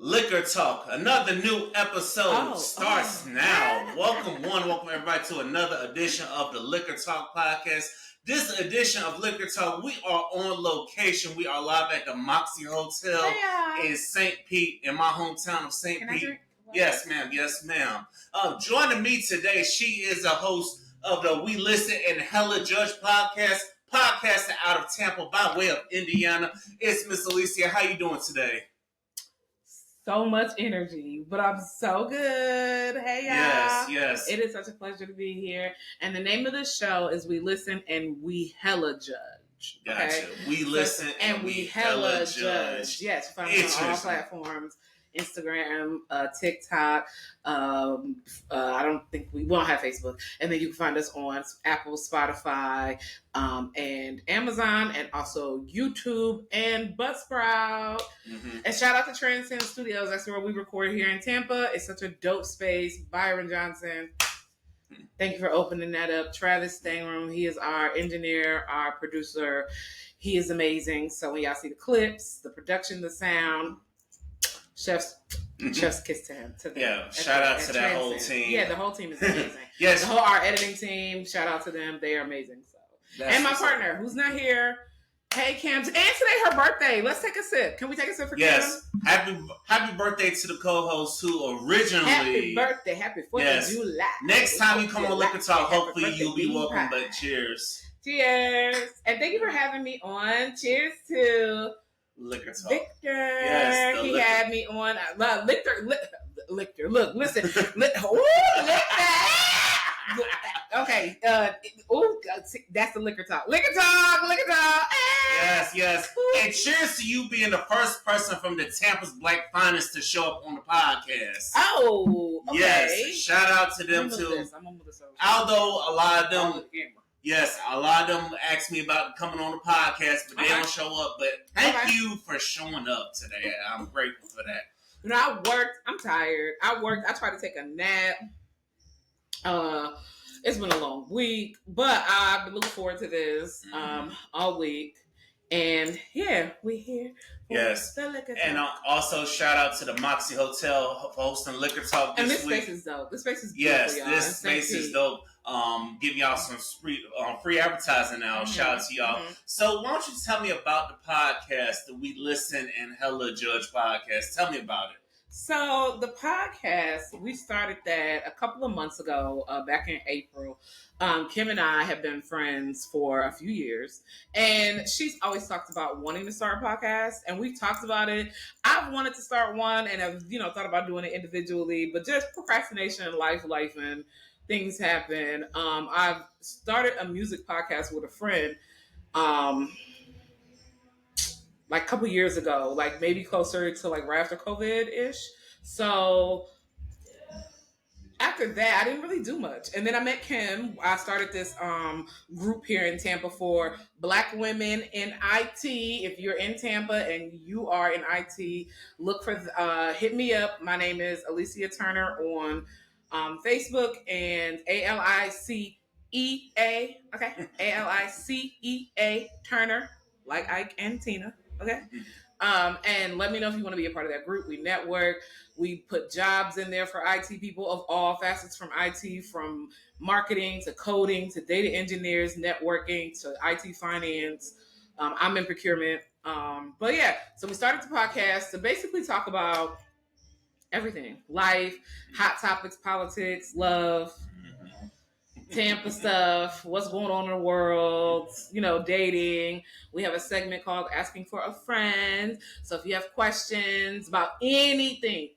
Liquor Talk, another new episode starts now. Welcome everybody to another edition of the Liquor Talk podcast. This edition of Liquor Talk, we are on location. We are live at the Moxie Hotel in St. Pete, in my hometown of St. Pete. Yes, ma'am. Yes, ma'am. Joining me today, she is a host of the We Listen and Hella Judge podcasting out of Tampa by way of Indiana. It's Miss Alicia. How you doing today? So much energy, but I'm so good. Hey, y'all. Yes. It is such a pleasure to be here. And the name of the show is We Listen and We Hella Judge. Gotcha. We listen and we hella judge. Yes, find us on all platforms. Instagram, TikTok. I don't think we won't have Facebook. And then you can find us on Apple, Spotify, and Amazon, and also YouTube and Buzzsprout. Mm-hmm. And shout out to Transcend Studios. That's where we record here in Tampa. It's such a dope space. Byron Johnson. Thank you for opening that up. Travis Stangroom, he is our engineer, our producer. He is amazing. So when y'all see the clips, the production, the sound, chef's kiss to him. To them. Yeah, shout out to that whole team. Yeah, the whole team is amazing. Yes, our editing team. Shout out to them. They are amazing. So, and my partner, who's not here. Hey, Kim. And today her birthday. Let's take a sip. Can we take a sip for Kim? Yes. Happy birthday to the co-host who originally. Happy birthday. Happy 4th of July. Next time you come on Liquor Talk, hopefully you'll be welcome. But cheers. Cheers. And thank you for having me on. Cheers to Liquor Talk. Victor. Yes, he had me on. Liquor. Look, listen. Liquor. Okay. That's the Liquor Talk. Liquor Talk. Yes. And cheers to you being the first person from the Tampa's Black Finest to show up on the podcast. Oh, okay. Yes. Shout out to them too. Although a lot of them. Yes, a lot of them ask me about coming on the podcast, but they don't show up. But thank you for showing up today. I'm grateful for that. You know, I worked. I'm tired. I tried to take a nap. It's been a long week, but I've been looking forward to this all week. And yeah, we're here. Yes. And also shout out to the Moxie Hotel for hosting Liquor Talk this week. And this space is dope. This space is beautiful, y'all. This space is dope. Giving y'all some free advertising now. Mm-hmm. Shout out to y'all. Mm-hmm. So why don't you tell me about the podcast, the We Listen and Hella Judge podcast. Tell me about it. So the podcast, we started that a couple of months ago, back in April. Kim and I have been friends for a few years, and she's always talked about wanting to start a podcast, and we've talked about it. I've wanted to start one, and I've thought about doing it individually, but just procrastination and life and things happen. I've started a music podcast with a friend, like a couple years ago, like maybe closer to like right after COVID-ish. So after that, I didn't really do much. And then I met Kim. I started this group here in Tampa for Black women in IT. If you're in Tampa and you are in IT, look for, hit me up. My name is Alicia Turner on Facebook, and ALICEA. Okay. ALICEA Turner, like Ike and Tina. Okay. And let me know if you want to be a part of that group. We network. We put jobs in there for IT people of all facets, from IT, from marketing to coding to data engineers, networking to IT finance. I'm in procurement. But yeah, so we started the podcast to basically talk about everything: life, hot topics, politics, love, Tampa stuff, what's going on in the world, dating. We have a segment called Asking for a Friend. So if you have questions about anything,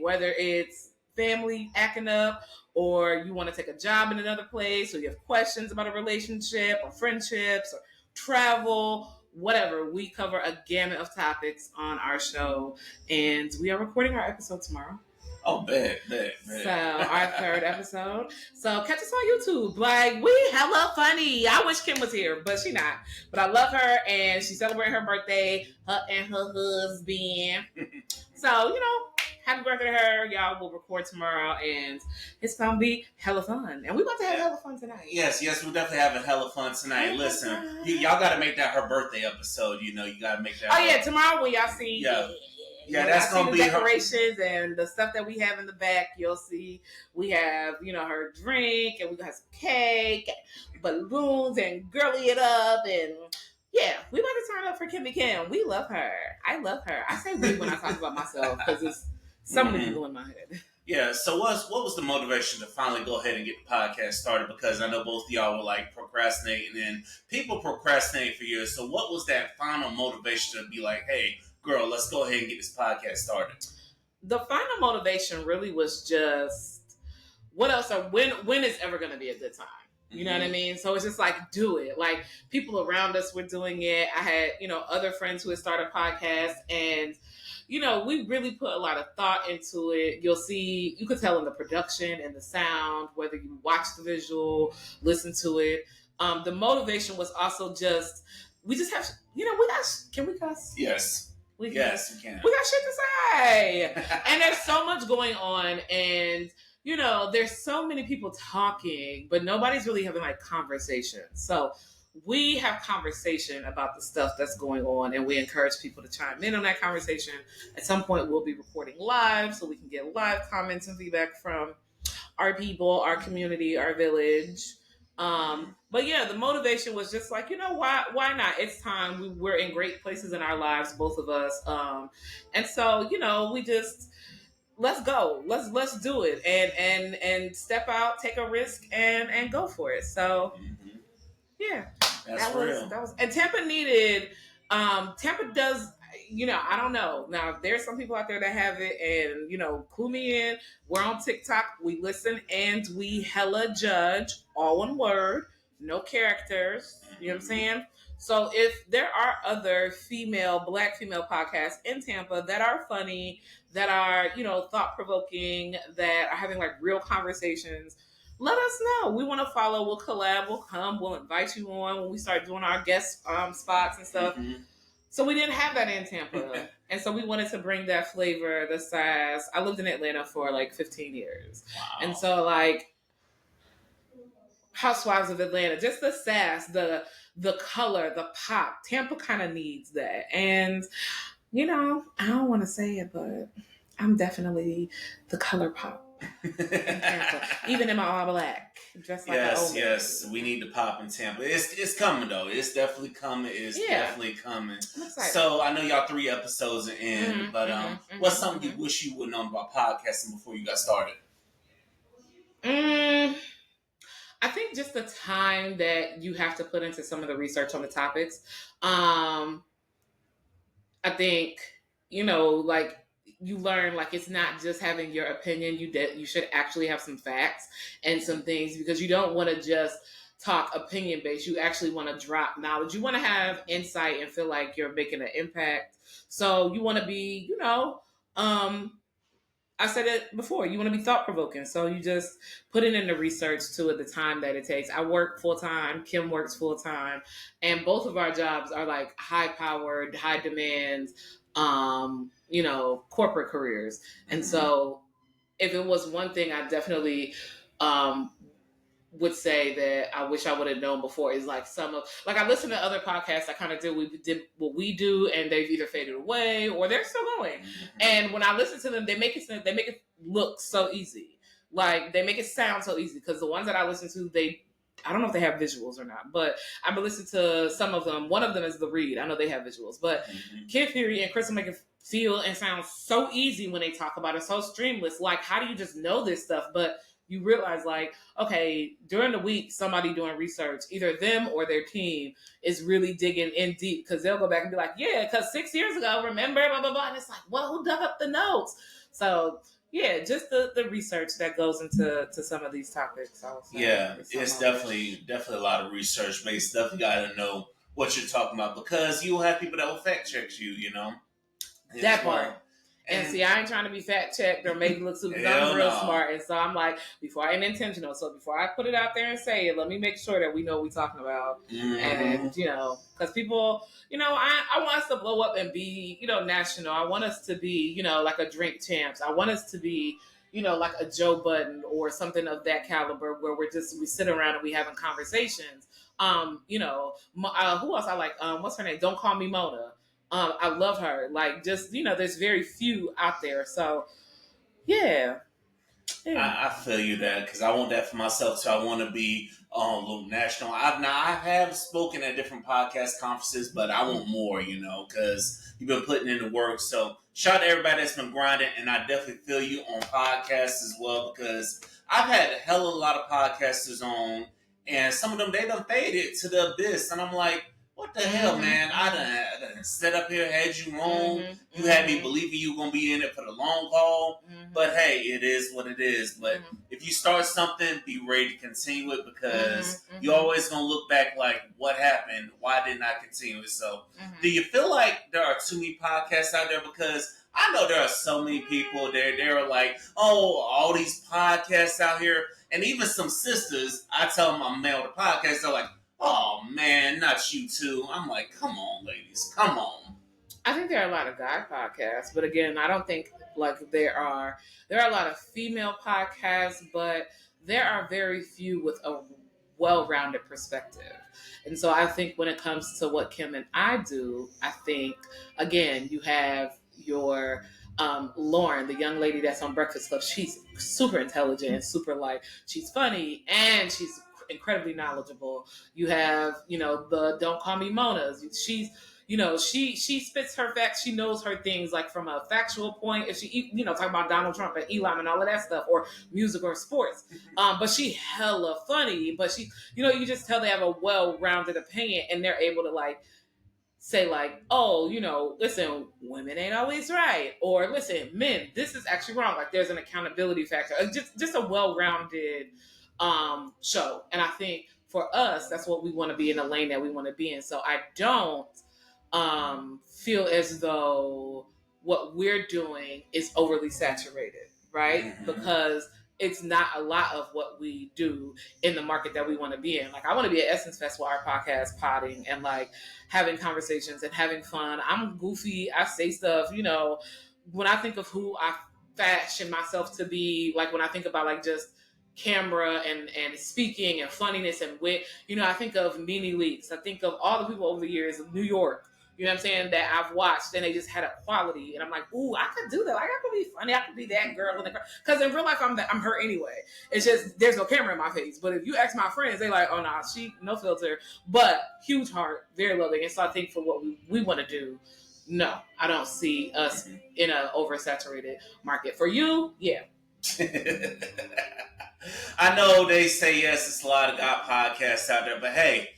whether it's family acting up, or you want to take a job in another place, or you have questions about a relationship or friendships or travel, whatever, we cover a gamut of topics on our show. And we are recording our episode tomorrow. Oh, bad. So, our third episode. So, catch us on YouTube. Like, we hella funny. I wish Kim was here, but she not. But I love her, and she's celebrating her birthday, her and her husband. So, happy birthday to her. Y'all will record tomorrow, and it's going to be hella fun. And we about to have hella fun tonight. Yes, we're definitely having hella fun tonight. Listen, y'all got to make that her birthday episode. You got to make that. Oh, yeah, tomorrow when y'all see... Yeah. Yeah, that's gonna be the decorations and the stuff that we have in the back. You'll see we have, her drink, and we got some cake, balloons, and girly it up, and yeah, we about to turn up for Kimmy Kim. We love her. I love her. I say we when I talk about myself because it's so many people in my head. Yeah, so what was the motivation to finally go ahead and get the podcast started? Because I know both of y'all were like procrastinating, and people procrastinate for years. So what was that final motivation to be like, hey, girl, let's go ahead and get this podcast started? The final motivation really was just, what else? When is ever going to be a good time? You know what I mean? So it's just like, do it. Like, people around us were doing it. I had, other friends who had started podcasts, and we really put a lot of thought into it. You could tell in the production and the sound, whether you watch the visual, listen to it. The motivation was also just, we just have, can we cuss? Yes. Yes, you can. We got shit to say. And there's so much going on, and there's so many people talking, but nobody's really having like conversations. So we have conversation about the stuff that's going on, and we encourage people to chime in on that conversation. At some point, we'll be recording live so we can get live comments and feedback from our people, our community, our village. But yeah, the motivation was just like, why not? It's time. We're in great places in our lives, both of us. And so, we just, let's go. Let's do it and step out, take a risk, and go for it. So yeah, that was and Tampa needed. Tampa does. I don't know. Now there's some people out there that have it, and clue me in. We're on TikTok. We listen and we hella judge. All one word, no characters. You know what I'm saying? So if there are other Black female podcasts in Tampa that are funny, that are, thought provoking, that are having like real conversations, let us know. We want to follow. We'll collab. We'll come. We'll invite you on when we start doing our guest spots and stuff. So we didn't have that in Tampa. And so we wanted to bring that flavor, the sass. I lived in Atlanta for like 15 years. Wow. And so like Housewives of Atlanta, just the sass, the color, the pop. Tampa kind of needs that. And, I don't want to say it, but I'm definitely the color pop. Even in my all black, dressed like yes, we need to pop in Tampa. It's coming though. It's definitely coming. Definitely coming. So I know y'all 3 episodes are in, but what's something you wish you would know about podcasting before you got started? I think just the time that you have to put into some of the research on the topics. I think like, you learn like it's not just having your opinion. You should actually have some facts and some things, because you don't want to just talk opinion based. You actually want to drop knowledge. You want to have insight and feel like you're making an impact. So you want to be, I said it before, you want to be thought provoking. So you just put it in the research to it, the time that it takes. I work full time. Kim works full time, and both of our jobs are like high powered, high demand, corporate careers. And so if it was one thing, I definitely would say that I wish I would have known before is like I listen to other podcasts that kind of did what we do, and they've either faded away or they're still going. And when I listen to them, they make it look so easy. Like, they make it sound so easy, because the ones that I listen to, I don't know if they have visuals or not, but I've been listening to some of them. One of them is The Read. I know they have visuals, but Kid Fury and Chris will make it feel and sound so easy when they talk about it, so streamless. Like, how do you just know this stuff? But you realize, like, okay, during the week, somebody doing research, either them or their team, is really digging in deep, because they'll go back and be like, yeah, because 6 years ago, remember, blah, blah, blah. And it's like, well, who dug up the notes? So, yeah, just the research that goes into some of these topics. Yeah, it's definitely a lot of research based stuff. You got to know what you're talking about, because you'll have people that will fact check you, That part. And see, I ain't trying to be fact checked or make it look super. I'm real smart, and so I'm like, before I ain't intentional. So before I put it out there and say it, let me make sure that we know what we're talking about. And because people, I want us to blow up and be, national. I want us to be, like a Drink Champs. I want us to be, like a Joe Budden or something of that caliber, where we sit around and we having conversations. Who else I like? What's her name? Don't Call Me Mona. I love her. Like, just, there's very few out there. So, yeah. Yeah. I feel you that because I want that for myself too. I want to be a little national. I have spoken at different podcast conferences, but I want more, because you've been putting in the work. So shout out to everybody that's been grinding, and I definitely feel you on podcasts as well because I've had a hell of a lot of podcasters on, and some of them they done faded to the abyss, and I'm like, what the hell, man? I done set up here, had you wrong. You had me believing you were going to be in it for the long haul. But hey, it is what it is. But if you start something, be ready to continue it because you're always going to look back like, what happened? Why didn't I continue it? So do you feel like there are too many podcasts out there? Because I know there are so many people there. They're like, oh, all these podcasts out here. And even some sisters, I tell them I'm male to podcasts, they're like, oh man, not you too. I'm like, come on, ladies, come on. I think there are a lot of guy podcasts, but again, I don't think like there are a lot of female podcasts, but there are very few with a well-rounded perspective. And so I think when it comes to what Kim and I do, I think again, you have your Lauren, the young lady that's on Breakfast Club. She's super intelligent, super she's funny, and she's incredibly knowledgeable. You have, the Don't Call Me Monas. She's, she spits her facts. She knows her things like from a factual point. If she, talking about Donald Trump and Elon and all of that stuff, or music or sports. But she hella funny. But she, you just tell they have a well-rounded opinion, and they're able to say oh, listen, women ain't always right, or listen, men, this is actually wrong. Like there's an accountability factor. Just a well-rounded show. And I think for us, that's what we want to be in the lane that we want to be in. So I don't feel as though what we're doing is overly saturated, right? Because it's not a lot of what we do in the market that we want to be in. Like I want to be at Essence Festival, our podcast, potting and having conversations and having fun. I'm goofy. I say stuff, when I think of who I fashion myself to be, when I think about just camera and speaking and funniness and wit, I think of Nene Leakes. I think of all the people over the years of New York, you know what I'm saying, that I've watched, and they just had a quality. And I'm like, ooh, I could do that. I could be funny. I could be that girl in the car. Because in real life, I'm her anyway. It's just, there's no camera in my face. But if you ask my friends, they like, oh, nah, she, no filter. But huge heart, very loving. And so I think for what we want to do, no, I don't see us in an oversaturated market. For you, yeah. I know they say yes, it's a lot of God podcasts out there, but hey,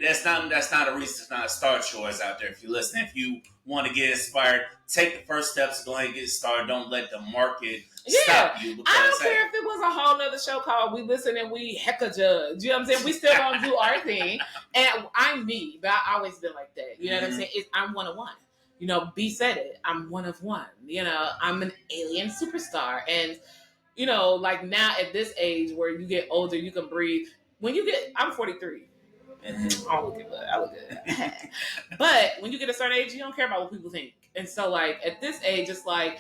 that's not a reason to not start yours out there. If you listen, if you want to get inspired, take the first steps, go ahead and get started. Don't let the market stop you. I don't care if it was a whole nother show called We Listen and We Hecka Judge. You know what I'm saying? We still gonna do our thing. And I'm me, but I always been like that. You know what I'm saying? I'm one of one. B said it. I'm one of one. I'm an alien superstar. And now at this age where you get older, you can breathe. I'm 43. I look good. But when you get a certain age, you don't care about what people think. And so at this age, it's I'm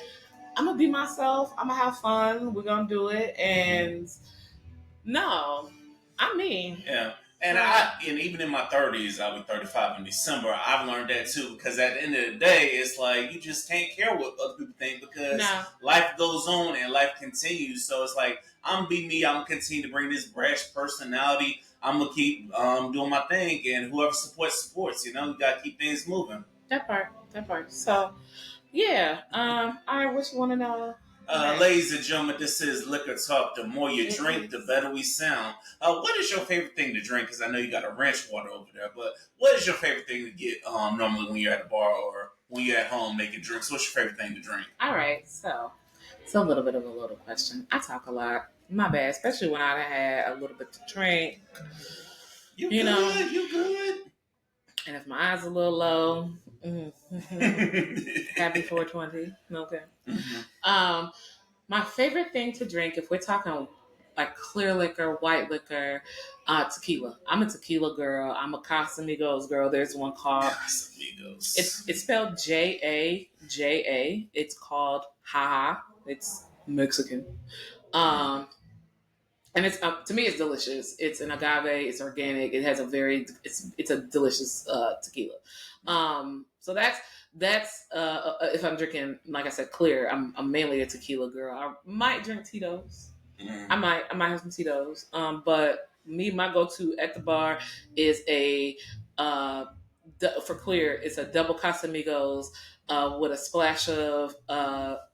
gonna be myself. I'm gonna have fun. We're gonna do it. And no, I'm me. Yeah. And even in my 30s, I'll be 35 in December. I've learned that too, because at the end of the day, it's you just can't care what other people think because life goes on and life continues. So it's I'm gonna be me. I'm gonna continue to bring this brash personality. I'm gonna keep doing my thing, and whoever supports. You gotta keep things moving. That part. So, yeah. All right, what you want to know? Ladies and gentlemen, this is Liquor Talk. The more you drink, the better we sound. What is your favorite thing to drink? Because I know you got a ranch water over there, but what is your favorite thing to get normally when you're at a bar or when you're at home making drinks? What's your favorite thing to drink? All right, so it's a little bit of a loaded question. I talk a lot. My bad, especially when I had a little bit to drink. You good. And if my eyes are a little low, happy 420. Okay. My favorite thing to drink, if we're talking clear liquor, white liquor, tequila. I'm a tequila girl. I'm a Casamigos girl. There's one called Casamigos. It's spelled Jaja. It's called Jaja. It's Mexican. and it's to me it's delicious. It's an agave. It's organic. It has a very it's a delicious tequila. So that's if I'm drinking, like I said, clear. I'm mainly a tequila girl. I might drink Tito's. I might have some Tito's. But me, my go-to at the bar is a for clear. It's a double Casamigos with a splash of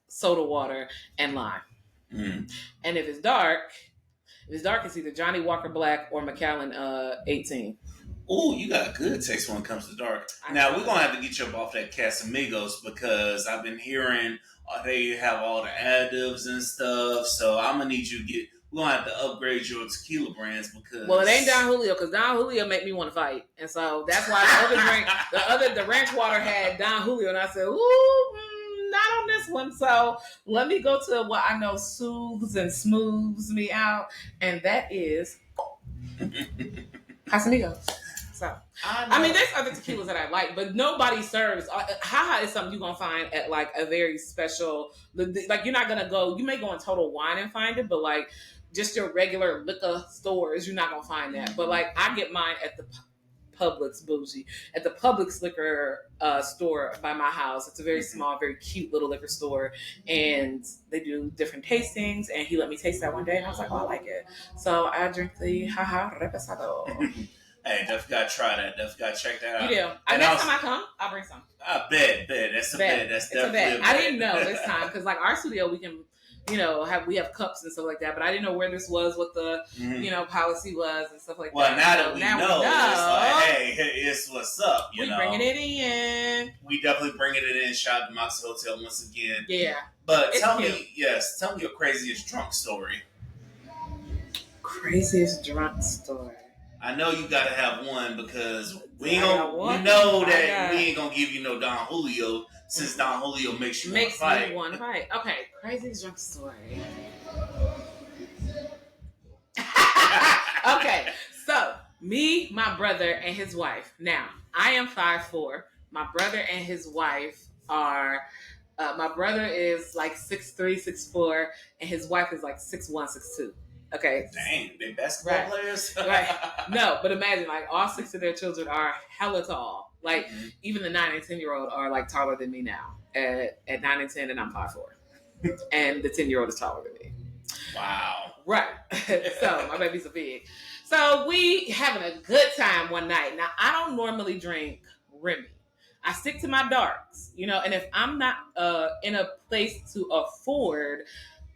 soda water and lime. And if it's dark, it's either Johnny Walker Black or Macallan 18. Ooh, you got good taste when it comes to dark. Now, we're going to have to get you up off that Casamigos because I've been hearing they have all the additives and stuff. So I'm going to need you to get, we're going to have to upgrade your tequila brands because... Well, it ain't Don Julio because Don Julio make me want to fight. And so that's why the ranch water had Don Julio. And I said, ooh, not on this one. So let me go to what I know soothes and smooths me out. And that is Casamigos. So, I mean, there's other tequilas that I like, but nobody serves. Haha is something you're going to find at like a very special, like you're not going to go, you may go in Total Wine and find it, but like just your regular liquor stores, you're not going to find that. But like I get mine at the Publix, bougie, at the Publix liquor store by my house. It's a very small, very cute little liquor store, and they do different tastings, and he let me taste that one day, and I was like, oh, I like it. So I drink the Haha Reposado. Hey, definitely gotta try that. Definitely gotta check that out. You do. Next time I come, I'll bring some. I bet. That's a bet. That's definitely a bet. I didn't know this time because, like, our studio, we can, we have cups and stuff like that. But I didn't know where this was, what the, policy was and stuff like that. Well, now that we know, it's like, hey, it's what's up. We bringing it in. We definitely bringing it in. Shout out to Moxie Hotel once again. Yeah. But tell me your craziest drunk story. Craziest drunk story. I know you gotta have one because we ain't gonna give you no Don Julio since Don Julio makes you want to fight. Me want to fight. Okay, craziest drunk story. Okay, so me, my brother, and his wife. Now, I am 5'4". My brother and his wife are. My brother is like 6'3", 6'4", and his wife is like 6'1", 6'2". Okay. Dang, they basketball players? Right. No, but imagine like all 6 of their children are hella tall. Like even the 9 and 10-year-old are like taller than me now. At 9 and 10, and I'm 5'4". And the 10-year-old is taller than me. Wow. Right. So my babies are big. So we having a good time one night. Now I don't normally drink Remy. I stick to my darks, and if I'm not in a place to afford.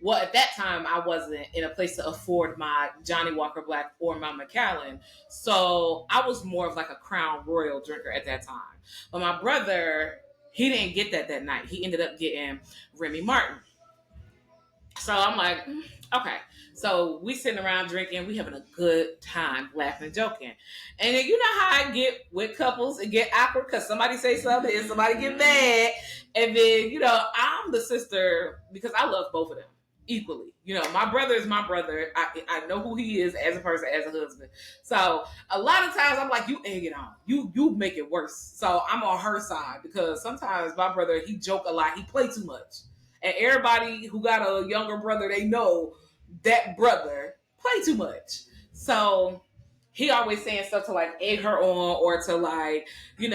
Well, at that time, I wasn't in a place to afford my Johnny Walker Black or my Macallan. So I was more of like a Crown Royal drinker at that time. But my brother, he didn't get that night. He ended up getting Remy Martin. So I'm like, okay. So we sitting around drinking. We having a good time, laughing and joking. And then you know how I get with couples and get awkward because somebody say something and somebody get mad. And then, I'm the sister because I love both of them equally. My brother is my brother. I know who he is as a person, as a husband. So a lot of times I'm like, you egg it on. You make it worse. So I'm on her side because sometimes my brother, he joke a lot. He play too much. And everybody who got a younger brother, they know that brother play too much. So he always saying stuff to like egg her on or to like, and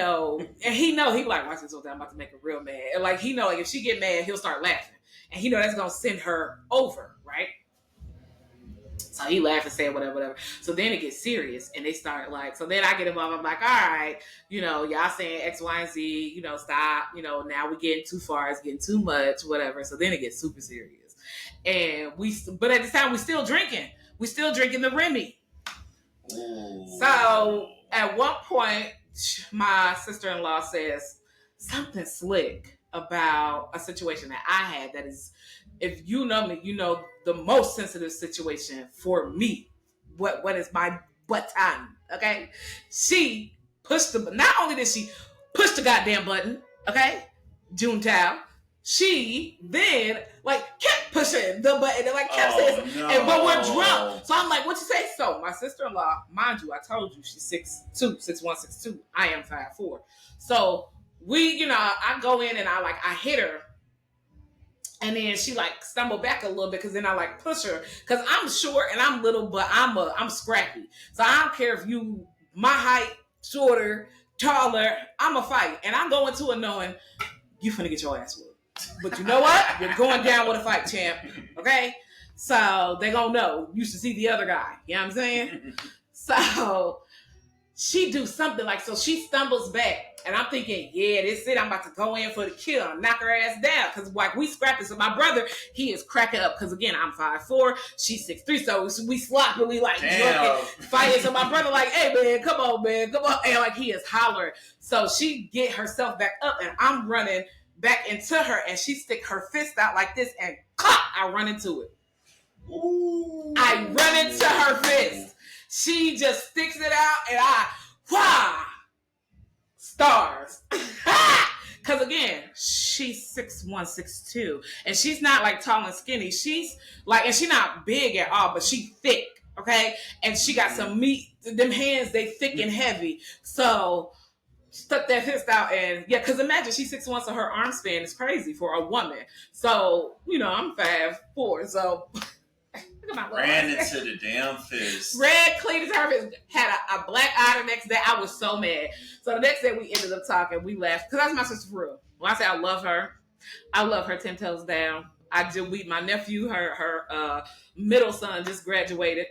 he be like, watch this, I'm about to make her real mad. And like, he know like if she get mad, he'll start laughing. And he know that's going to send her over, right? So he laughed and said whatever. So then it gets serious and they start like, so then I get involved. I'm like, all right, y'all saying X, Y, and Z, stop. Now we're getting too far. It's getting too much, whatever. So then it gets super serious. And but at this time, we still drinking. We still drinking the Remy. Ooh. So at one point, my sister-in-law says something slick about a situation that I had that is, if you know me, the most sensitive situation for me. What is my butt time? Okay, she pushed not only did she push the goddamn button, okay, Junetao, she then like kept pushing the button and like kept saying, but we're drunk. So I'm like, what you say? So my sister-in-law, mind you, I told you she's 6'2", 6'1", 6'2". I am 5'4". So we, I go in and I hit her And then she like stumbled back a little bit because then I like push her because I'm short and I'm little, but I'm scrappy. So I don't care if you my height, shorter, taller, I'm a fight. And I'm going to it knowing you finna get your ass whooped. But you know what? You're going down with a fight, champ. Okay? So they gonna know. You should see the other guy. You know what I'm saying? So she do something like, so she stumbles back. And I'm thinking, yeah, this it. I'm about to go in for the kill and knock her ass down. Because like we scrapping. So my brother, he is cracking up. Because again, I'm 5'4", she's 6'3". So we sloppily like fighting. So my brother like, hey man, come on, man, come on. And like he is hollering. So she get herself back up and I'm running back into her. And she stick her fist out like this and clap, I run into it. Ooh. I run into her fist. She just sticks it out and stars. Because again, she's 6'1", 6'2", and she's not like tall and skinny. She's like, and she's not big at all, but she thick, okay? And she got some meat. Them hands, they thick and heavy. So stuck that fist out and yeah, because imagine she's 6'1", so her arm span is crazy for a woman. So, you know, I'm 5'4", so ran into the damn fist. Red clean as her fist. Had a black eye the next day. I was so mad. So the next day we ended up talking. We laughed because that's my sister for real. When I say I love her 10 toes down. My nephew, her middle son just graduated.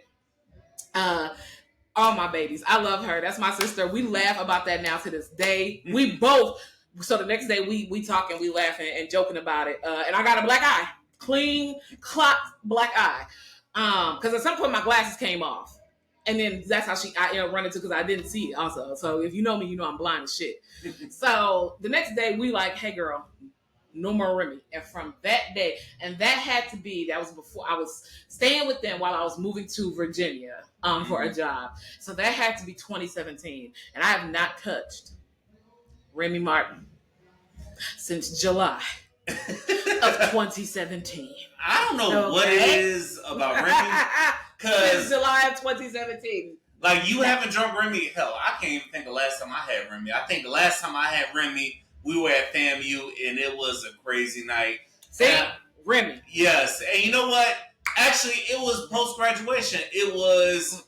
All my babies. I love her. That's my sister. We laugh about that now to this day. We both. So the next day we talking, we laughing and joking about it. And I got a black eye. Clean, clocked black eye. Because at some point my glasses came off, and then that's how I run into because I didn't see it also. So if you know me, you know I'm blind as shit. So the next day we like, hey girl, no more Remy. And from that day, and that was before I was staying with them while I was moving to Virginia for a job. So that had to be 2017, and I have not touched Remy Martin since July of 2017. I don't know what it is about Remy. Since July of 2017. Like, you haven't drunk Remy. Hell, I can't even think the last time I had Remy. I think the last time I had Remy, we were at FAMU, and it was a crazy night. See? Remy. Yes. And you know what? Actually, it was post-graduation. It was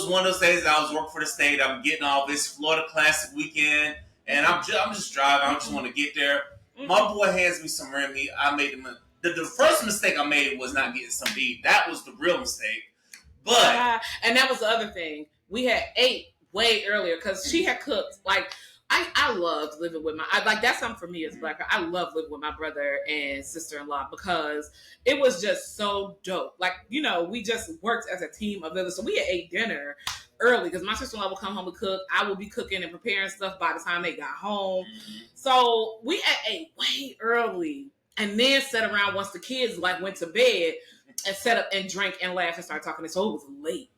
one of those days that I was working for the state. I'm getting all this Florida Classic weekend, and I'm just driving. I just want to get there. My boy hands me some Remy. I made him the first mistake I made was not getting some beef. That was the real mistake. But and that was the other thing. We had ate way earlier because she had cooked. Like I loved living with that's something for me as Black girl. I love living with my brother and sister-in-law because it was just so dope. Like, you know, we just worked as a team of village. So we had ate dinner early because my sister-in-law would come home and cook. I would be cooking and preparing stuff by the time they got home. So we ate way early and then sat around once the kids like went to bed and sat up and drank and laughed and started talking. So it was late.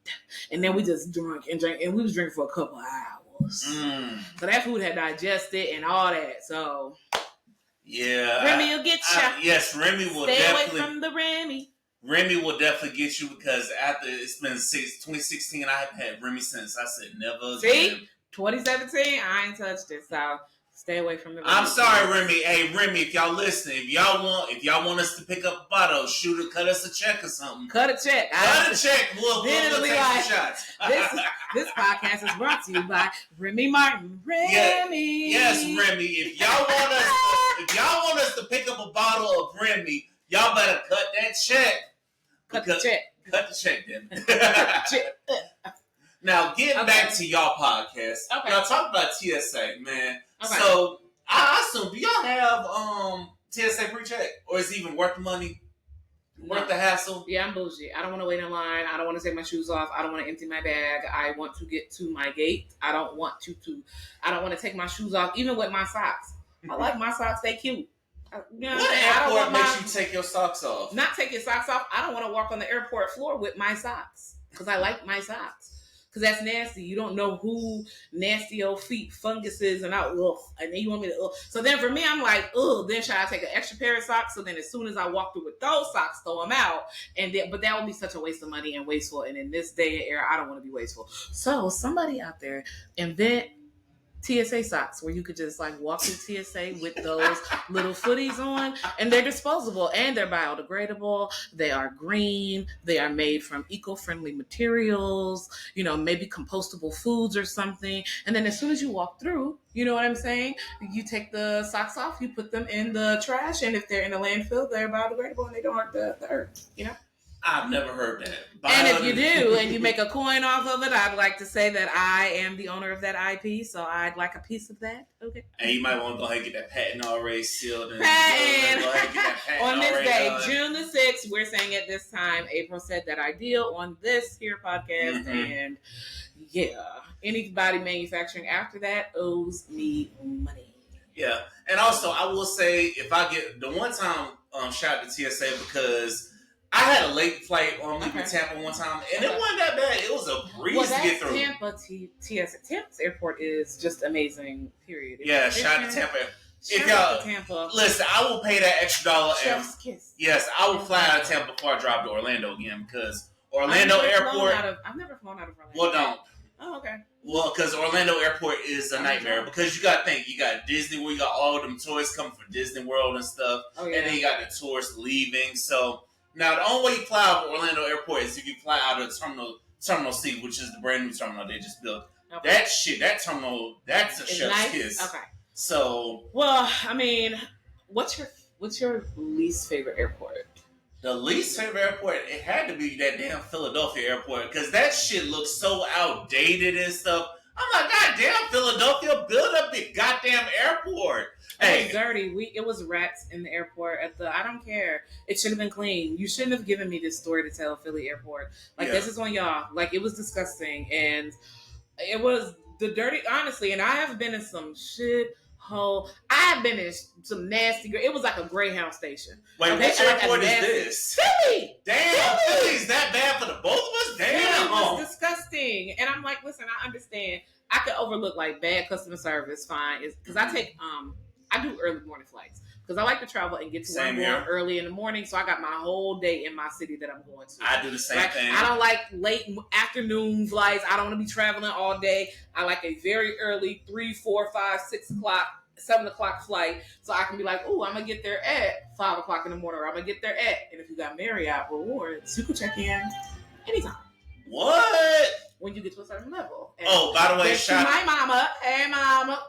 And then we just drank and we was drinking for a couple of hours. So that food had digested and all that. So yeah, Remy will get you. Yes, Remy will Stay definitely. Stay away from the Remy. Remy will definitely get you because after it's been 2016, I haven't had Remy since. I said never. See, again. 2017, I ain't touched it. So stay away from the Remy. I'm sorry, Remy. Hey, Remy, if y'all listening, if y'all want us to pick up a bottle, cut us a check or something. Cut a check. We'll take some shots. This podcast is brought to you by Remy Martin. Remy. Yes, Remy. If y'all want us to pick up a bottle of Remy, y'all better cut that check. Cut the check. Cut the check, then. Now, getting back to y'all podcast. Okay. Y'all talk about TSA, man. Okay. So, I assume, do y'all have TSA pre-check? Or is it even worth the money? Worth the hassle? Yeah, I'm bougie. I don't want to wait in line. I don't want to take my shoes off. I don't want to empty my bag. I want to get to my gate. I don't want to take my shoes off, even with my socks. I like my socks. They cute. You know what airport makes you take your socks off? Not take your socks off. I don't want to walk on the airport floor with my socks because I like my socks. Because that's nasty. You don't know who nasty old feet, funguses, and then you want me to, So then for me, I'm like, then should I take an extra pair of socks? So then as soon as I walk through with those socks, throw them out. But that would be such a waste of money and wasteful. And in this day and era, I don't want to be wasteful. So somebody out there invent TSA socks where you could just like walk through TSA with those little footies on, and they're disposable and they're biodegradable. They are green. They are made from eco-friendly materials, maybe compostable foods or something. And then as soon as you walk through, you know what I'm saying? You take the socks off, you put them in the trash, and if they're in the landfill, they're biodegradable and they don't hurt the earth, I've never heard that. And if you do, and you make a coin off of it, I'd like to say that I am the owner of that IP, so I'd like a piece of that. Okay. And you might want to go ahead and get that patent already sealed. And patent. Go ahead and get that patent on this day, done. June the 6th, we're saying at this time, April said that ideal on this here podcast, and yeah, anybody manufacturing after that owes me money. Yeah, and also I will say, if I get the one time, shout out to TSA because I had a late flight on leaving Tampa one time, and it wasn't that bad. It was a breeze to get through. Tampa TSA. Tampa's airport is just amazing. Period. Yeah, shout out to Tampa. Shout out to Tampa. Listen, I will pay that extra $1. Chef's kiss. Yes, I will fly out of Tampa before I drive to Orlando again because Orlando Airport. I've never flown out of Orlando. Well, don't. Oh, okay. Well, because Orlando Airport is a nightmare because you got to think, you got Disney where you got all them tourists coming from Disney World and stuff, and then you got the tourists leaving. So now the only way you fly out of Orlando Airport is if you fly out of Terminal C, which is the brand new terminal they just built. Okay. That terminal, that's a chef's kiss. Okay. So, well, I mean, what's your least favorite airport? The least favorite airport, it had to be that damn Philadelphia airport because that shit looks so outdated and stuff. I'm like, goddamn, Philadelphia, build up the goddamn airport. It was dirty. It was rats in the airport. I don't care. It should have been clean. You shouldn't have given me this story to tell Philly airport. This is on y'all. It was disgusting, and it was the dirty. Honestly, and I have been in some shit. I have been in some nasty. It was like a Greyhound station. Wait, which airport is this? Philly. Damn, Philly's that bad for the both of us. Damn, it was disgusting. And I'm like, listen, I understand. I could overlook bad customer service, fine, because I take I do early morning flights because I like to travel and get to where I'm going early in the morning. So I got my whole day in my city that I'm going to. I do the same thing. I don't like late afternoon flights. I don't want to be traveling all day. I like a very early 3, 4, 5, 6 o'clock, 7 o'clock flight. So I can be like, oh, I'm going to get there at 5 o'clock in the morning, or I'm going to get there at, and if you got Marriott rewards, you can check in anytime. What? When you get to a certain level. And by the way, shout out to my mama. Hey, mama.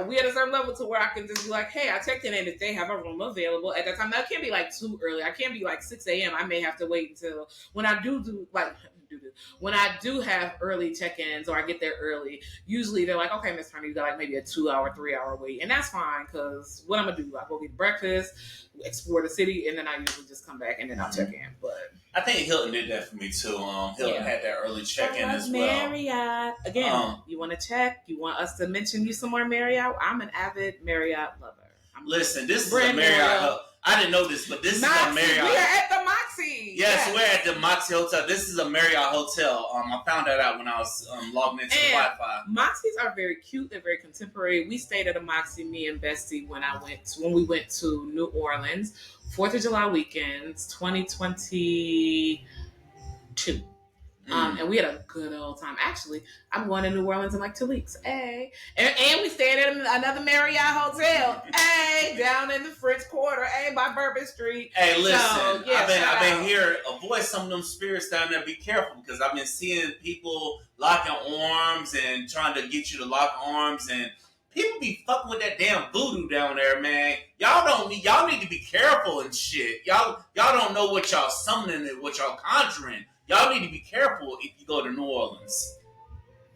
We had a certain level to where I can just be like, hey, I checked in, and if they have a room available at that time, that can't be too early. I can't be 6 a.m. I may have to wait until when I when I do have early check-ins or I get there early. Usually they're like, okay, Miss Turner, you got maybe a 2-hour, 3-hour wait, and that's fine because what I'm gonna do, I go get breakfast, explore the city, and then I usually just come back and then I'll check in. But I think Hilton did that for me too. Hilton had that early check-in as well. Marriott. Again, you want to check? You want us to mention you somewhere, Marriott? I'm an avid Marriott lover. Listen, this is a Marriott. I didn't know this, but this is a Marriott. We are at the Moxie. Yes, we're at the Moxie Hotel. This is a Marriott hotel. I found that out when I was logging into the Wi-Fi. Moxies are very cute. They're very contemporary. We stayed at a Moxie, me and Bestie, when we went to New Orleans, 4th of July weekends, 2022. And we had a good old time. Actually, I'm going to New Orleans in 2 weeks. Hey. And we stayed at another Marriott hotel. Hey, down in the French Quarter. Hey, by Bourbon Street. Hey, listen. So, I've been here. Avoid some of them spirits down there. Be careful because I've been seeing people locking arms and trying to get you to lock arms, and people be fucking with that damn voodoo down there, man. Y'all need to be careful and shit. Y'all don't know what y'all summoning and what y'all conjuring. Y'all need to be careful if you go to New Orleans.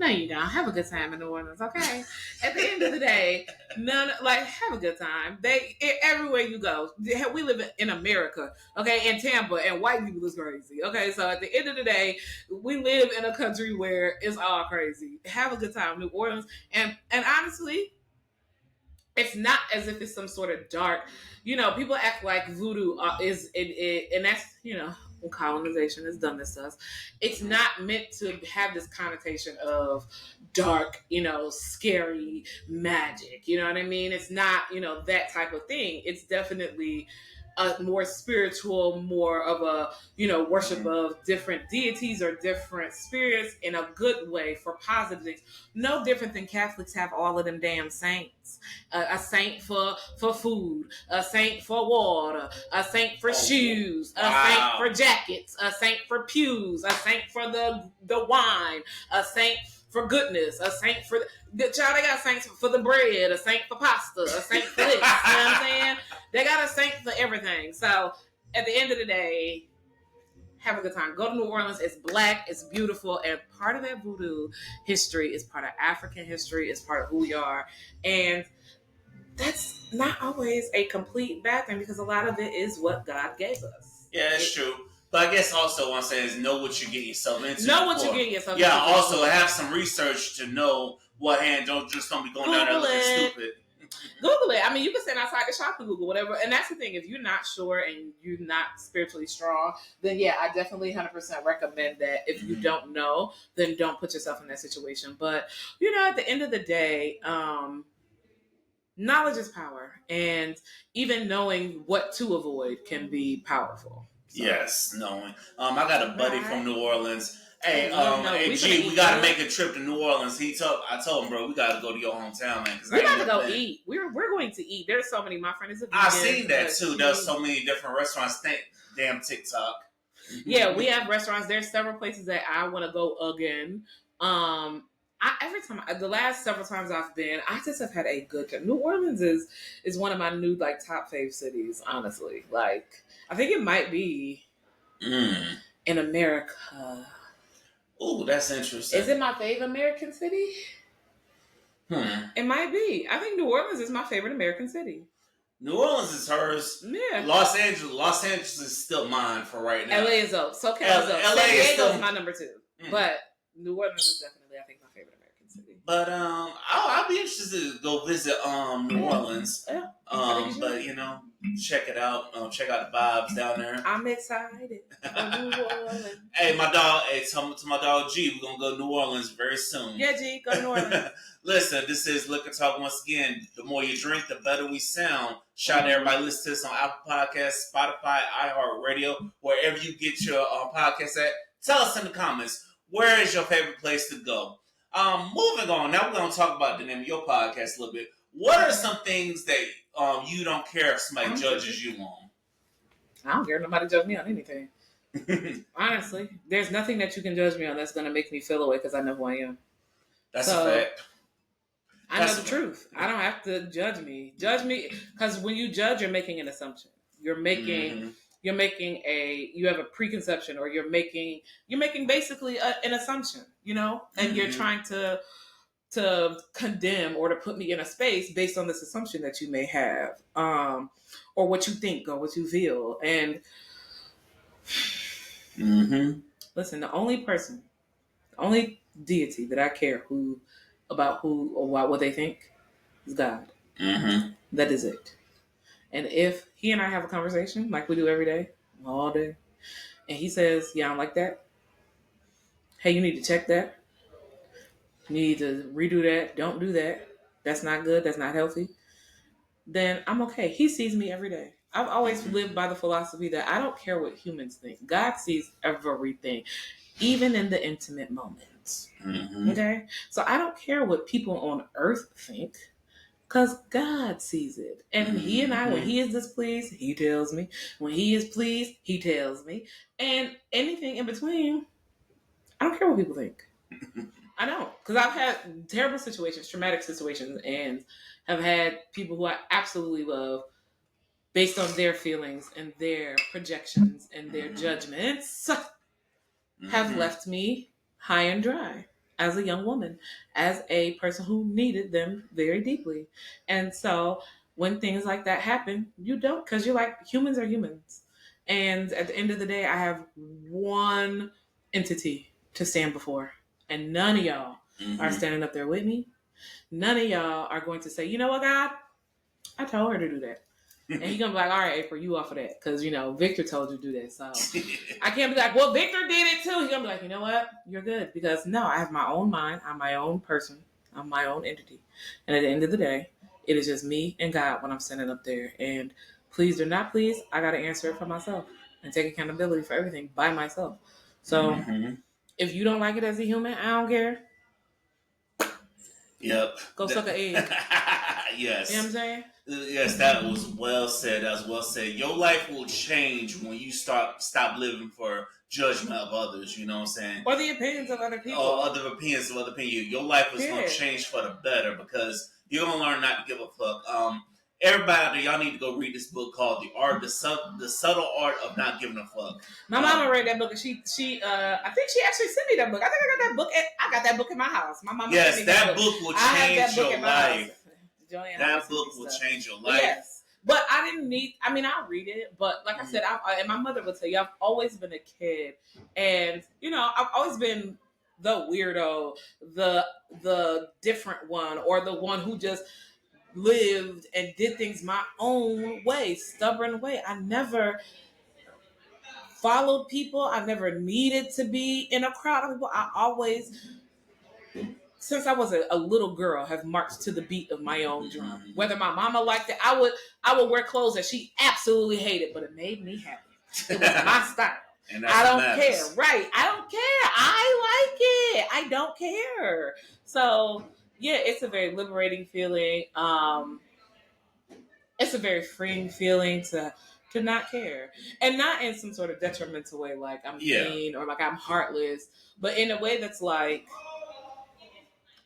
No, you don't. Have a good time in New Orleans, okay? At the end of the day, have a good time. Everywhere you go, we live in America, okay? In Tampa, and white people is crazy, okay? So at the end of the day, we live in a country where it's all crazy. Have a good time, New Orleans, and honestly, it's not as if it's some sort of dark. People act like voodoo is it, and that's when colonization has done this to us. It's not meant to have this connotation of dark, scary magic. You know what I mean? It's not, that type of thing. It's definitely a more spiritual, more of a, worship of different deities or different spirits in a good way for positive things. No different than Catholics have all of them damn saints. A saint for food, a saint for water, a saint for shoes, a saint for jackets, a saint for pews, a saint for the wine, a saint for goodness, a saint for the child. They got saints for the bread, a saint for pasta, a saint for this. You know what I'm saying? They got a saint for everything. So at the end of the day, have a good time. Go to New Orleans. It's black, it's beautiful, and part of that voodoo history is part of African history, it's part of who we are. And that's not always a complete bad thing, because a lot of it is what God gave us. Yeah, it's true. But I guess also what I'm saying is know what you're getting yourself into. Know what you're getting yourself into. Yeah, also have some research to know what hand. Don't just be going down there looking stupid. Google it. I mean, you can stand outside the shop and Google whatever. And that's the thing. If you're not sure and you're not spiritually strong, then yeah, I definitely 100% recommend that. If you don't know, then don't put yourself in that situation. But, at the end of the day, knowledge is power. And even knowing what to avoid can be powerful. So. Yes, knowing. I got a buddy from New Orleans. Hey, G, we gotta make a trip to New Orleans. I told him, bro, we gotta go to your hometown, man. We gotta go eat. We're going to eat. There's so many. My friend is a vegan. I've seen that too. There's so many different restaurants. Damn TikTok. Yeah, we have restaurants. There's several places that I want to go again. The last several times I've been, I just have had a good time. New Orleans is one of my new top fave cities. Honestly, I think it might be in America. Ooh, that's interesting. Is it my favorite American city? It might be. I think New Orleans is my favorite American city. New Orleans is hers. Yeah. Los Angeles is still mine for right now. LA is up. SoCal is up. San Diego is my number 2. But New Orleans is definitely, I think, my favorite American city. But I'll be interested to go visit New Orleans. Yeah. But check it out. Check out the vibes down there. I'm excited for New Orleans. Hey, my dog. Hey, tell my dog G, we're gonna go to New Orleans very soon. Yeah, G, go to New Orleans. Listen, this is Liquor Talk once again. The more you drink, the better we sound. Shout out to everybody listening to this on Apple Podcasts, Spotify, iHeartRadio, wherever you get your podcast at. Tell us in the comments, where is your favorite place to go? Moving on. Now we're gonna talk about the name of your podcast a little bit. What are some things that you don't care if somebody judges you on? I don't care if nobody judge me on anything. Honestly, there's nothing that you can judge me on that's going to make me feel away because I know who I am. That's a fact. I know the truth. I don't have to judge me. Judge me, because when you judge, you're making an assumption. You have a preconception, or you're making basically an assumption, and you're trying to condemn or to put me in a space based on this assumption that you may have, or what you think or what you feel. And listen, the only deity that I care about what they think is God. That is it. And if he and I have a conversation like we do every day, all day, and he says, yeah, I don't like that. Hey, you need to check that. You need to redo that. Don't do that. That's not good. That's not healthy. Then I'm okay. He sees me every day. I've always lived by the philosophy that I don't care what humans think. God sees everything, even in the intimate moments. Okay? So I don't care what people on earth think, because God sees it. And he and I, when he is displeased, he tells me. When he is pleased, he tells me. And anything in between, I don't care what people think. I don't. Because I've had terrible situations, traumatic situations, and have had people who I absolutely love, based on their feelings and their projections and their judgments, have left me high and dry as a young woman, as a person who needed them very deeply. And so when things like that happen, you don't, because you're like, humans are humans. And at the end of the day, I have one entity to stand before. And none of y'all are standing up there with me. None of y'all are going to say, you know what, God? I told her to do that. And he's going to be like, all right, April, you off of that. Because, Victor told you to do that. So I can't be like, well, Victor did it too. He's going to be like, you know what? You're good. Because no, I have my own mind. I'm my own person. I'm my own entity. And at the end of the day, it is just me and God when I'm standing up there. And pleased or not pleased, I got to answer it for myself and take accountability for everything by myself. So if you don't like it as a human, I don't care. Yep. Go suck an egg. Yes. You know what I'm saying? Yes, that was well said. That was well said. Your life will change when you stop living for judgment of others. You know what I'm saying? Or the opinions of other people. Or other opinions of other people. Your life is going to change for the better because you're going to learn not to give a fuck. Everybody, y'all need to go read this book called the Subtle Art of Not Giving a Fuck. My mama read that book, and she I think she actually sent me that book. I think I got that book. I got that book in my house. My mama. Yes, sent me that book will change your life. That book will change your life. Yes. But I didn't need. I mean, I'll read it, but like I said, and my mother would tell you, I've always been a kid, and I've always been the weirdo, the different one, or the one who just lived and did things my own way, stubborn way. I never followed people. I never needed to be in a crowd of people. I always, since I was a little girl, have marched to the beat of my own drum. Whether my mama liked it, I would wear clothes that she absolutely hated, but it made me happy. It was my style. And I don't care. Right. I don't care. I like it. I don't care. So yeah, it's a very liberating feeling. It's a very freeing feeling to not care, and not in some sort of detrimental way, like I'm mean or like I'm heartless, but in a way that's like,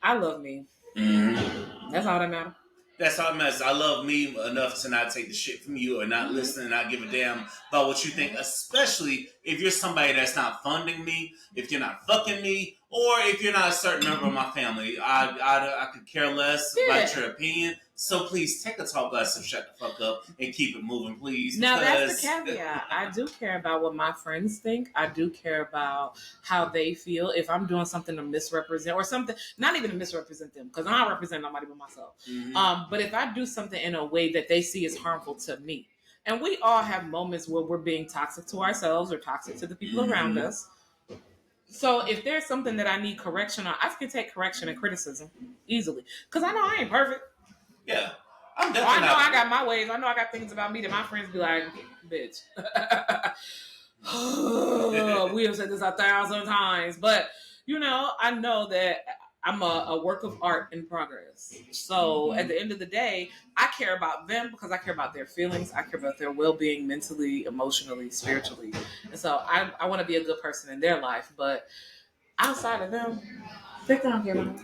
I love me. Mm-hmm. That's all that matters. That's all that matters. I love me enough to not take the shit from you or not listen and not give a damn about what you think, especially if you're somebody that's not funding me, if you're not fucking me, or if you're not a certain member of my family. I could care less about your opinion. So please take a tall glass and shut the fuck up and keep it moving, please. Now that's the caveat. I do care about what my friends think. I do care about how they feel. If I'm doing something to misrepresent or something, not even to misrepresent them, because I don't represent nobody but myself. Mm-hmm. But if I do something in a way that they see is harmful to me, and we all have moments where we're being toxic to ourselves or toxic to the people around us. So if there's something that I need correction on, I can take correction and criticism easily, because I know I ain't perfect. Yeah. I know I got my ways. I know I got things about me that my friends be like, bitch. We have said this 1,000 times. But, I know that I'm a work of art in progress. So at the end of the day, I care about them because I care about their feelings. I care about their well-being mentally, emotionally, spiritually. And so I want to be a good person in their life. But outside of them, they don't care about me.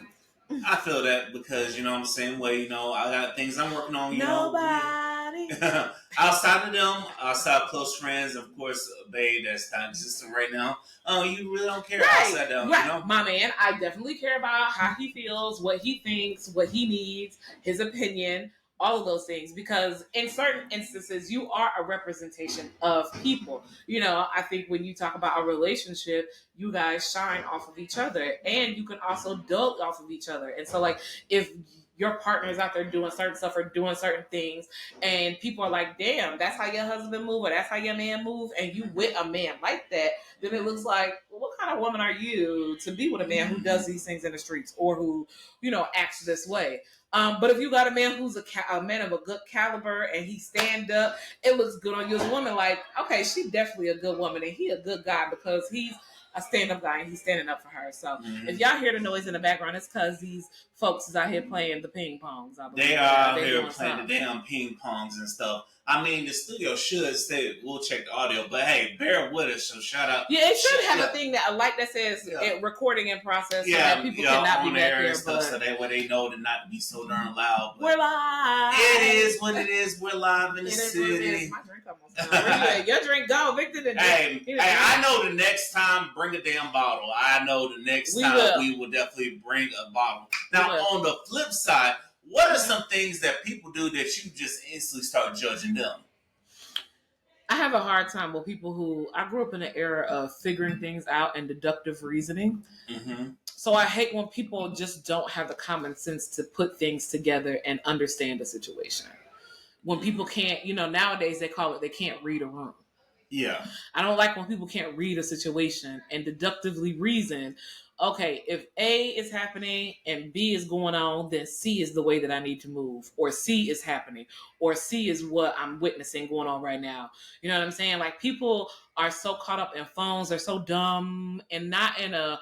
I feel that because, I'm the same way, I got things I'm working on, Nobody. Outside of them, outside of close friends, of course, a babe that's not existing right now. You really don't care outside of them, Right. My man, I definitely care about how he feels, what he thinks, what he needs, his opinion, all of those things, because in certain instances, you are a representation of people. I think when you talk about a relationship, you guys shine off of each other, and you can also dull off of each other. And so, like, if your partner is out there doing certain stuff or doing certain things, and people are like, damn, that's how your husband move, or that's how your man move, and you with a man like that, then it looks like, well, what kind of woman are you to be with a man who does these things in the streets or who, acts this way? But if you got a man who's a man of a good caliber and he stand up, it looks good on you as a woman. Like, okay, she definitely a good woman and he a good guy because he's a stand-up guy and he's standing up for her. So if y'all hear the noise in the background, it's because these folks is out here playing the ping pongs. They are out here playing the damn ping pongs and stuff. I mean, the studio should say we'll check the audio, but hey, bear with us. So shout out. Yeah, it should have a thing that a light that says recording in process, so that people cannot be back here. Stuff, so that way they know to not be so darn loud. We're live. It is what it is. We're live in the city. My drink almost gone. Your drink gone, Victor. Hey, I know the next time bring a damn bottle. I know the next time we will definitely bring a bottle. Now on the flip side, what are some things that people do that you just instantly start judging them? I have a hard time with people who, I grew up in an era of figuring things out and deductive reasoning. Mm-hmm. So I hate when people just don't have the common sense to put things together and understand a situation. When people can't, nowadays they call it, they can't read a room. Yeah. I don't like when people can't read a situation and deductively reason okay, if A is happening and B is going on, then C is the way that I need to move, or C is happening, or C is what I'm witnessing going on right now. You know what I'm saying? Like, people are so caught up in phones, they're so dumb, and not in a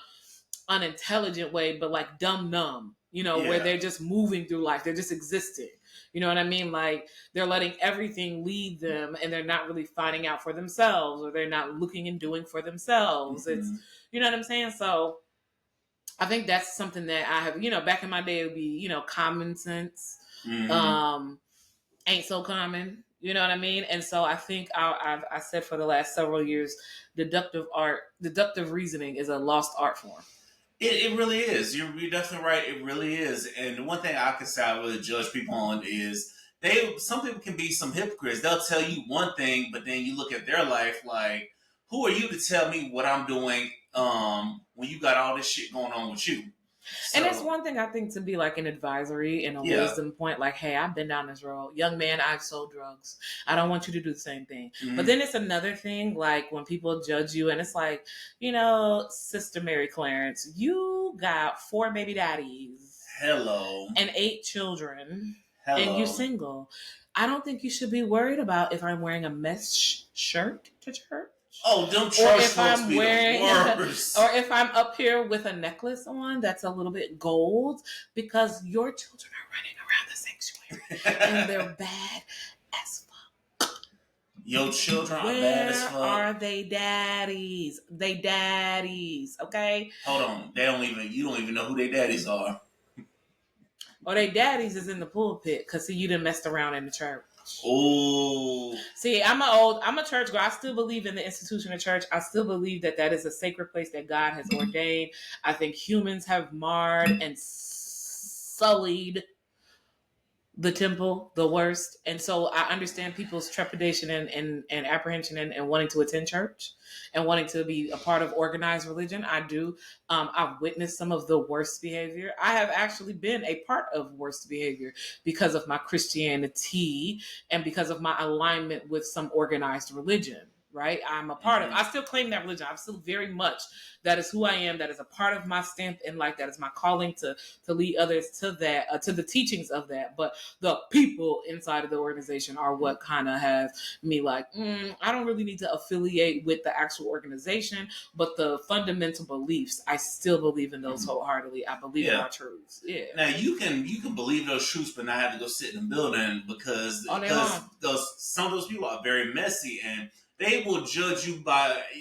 unintelligent way, but like dumb numb, where they're just moving through life. They're just existing. You know what I mean? Like, they're letting everything lead them and they're not really finding out for themselves, or they're not looking and doing for themselves. It's, you know what I'm saying? So I think that's something that I have, back in my day, it would be, common sense. Ain't so common. You know what I mean? And so I think I said for the last several years, deductive reasoning is a lost art form. It really is. You're definitely right. It really is. And the one thing I can say I really judge people on is some people can be some hypocrites. They'll tell you one thing, but then you look at their life like, who are you to tell me what I'm doing when you got all this shit going on with you? So, and that's one thing I think, to be like an advisory and a wisdom point, like, hey, I've been down this road. Young man, I've sold drugs. I don't want you to do the same thing. But then it's another thing, like when people judge you and it's like, Sister Mary Clarence, you got 4 baby daddies. Hello. And 8 children. Hello. And you're single. I don't think you should be worried about if I'm wearing a mesh shirt to church. Oh, them church folks be the worst. Or if I'm up here with a necklace on that's a little bit gold, because your children are running around the sanctuary and they're bad as fuck. Your children are bad as fuck. Where are they daddies? They daddies, okay? Hold on. You don't even know who their daddies are. Or they daddies is in the pulpit because you done messed around in the church. Oh, see, I'm a church girl. I still believe in the institution of church. I still believe that is a sacred place that God has ordained. I think humans have marred and sullied the temple the worst, and so I understand people's trepidation and apprehension and wanting to attend church and wanting to be a part of organized religion. I do. I've witnessed some of the worst behavior. I have actually been a part of worst behavior because of my Christianity and because of my alignment with some organized religion. Right? I'm a part of it. I still claim that religion. I'm still very much, that is who I am. That is a part of my stamp in life. That is my calling to lead others to that, to the teachings of that. But the people inside of the organization are what kind of have me like, I don't really need to affiliate with the actual organization, but the fundamental beliefs, I still believe in those wholeheartedly. I believe in our truths. Yeah. Now you can believe those truths, but not have to go sit in the building because some of those people are very messy and they will judge you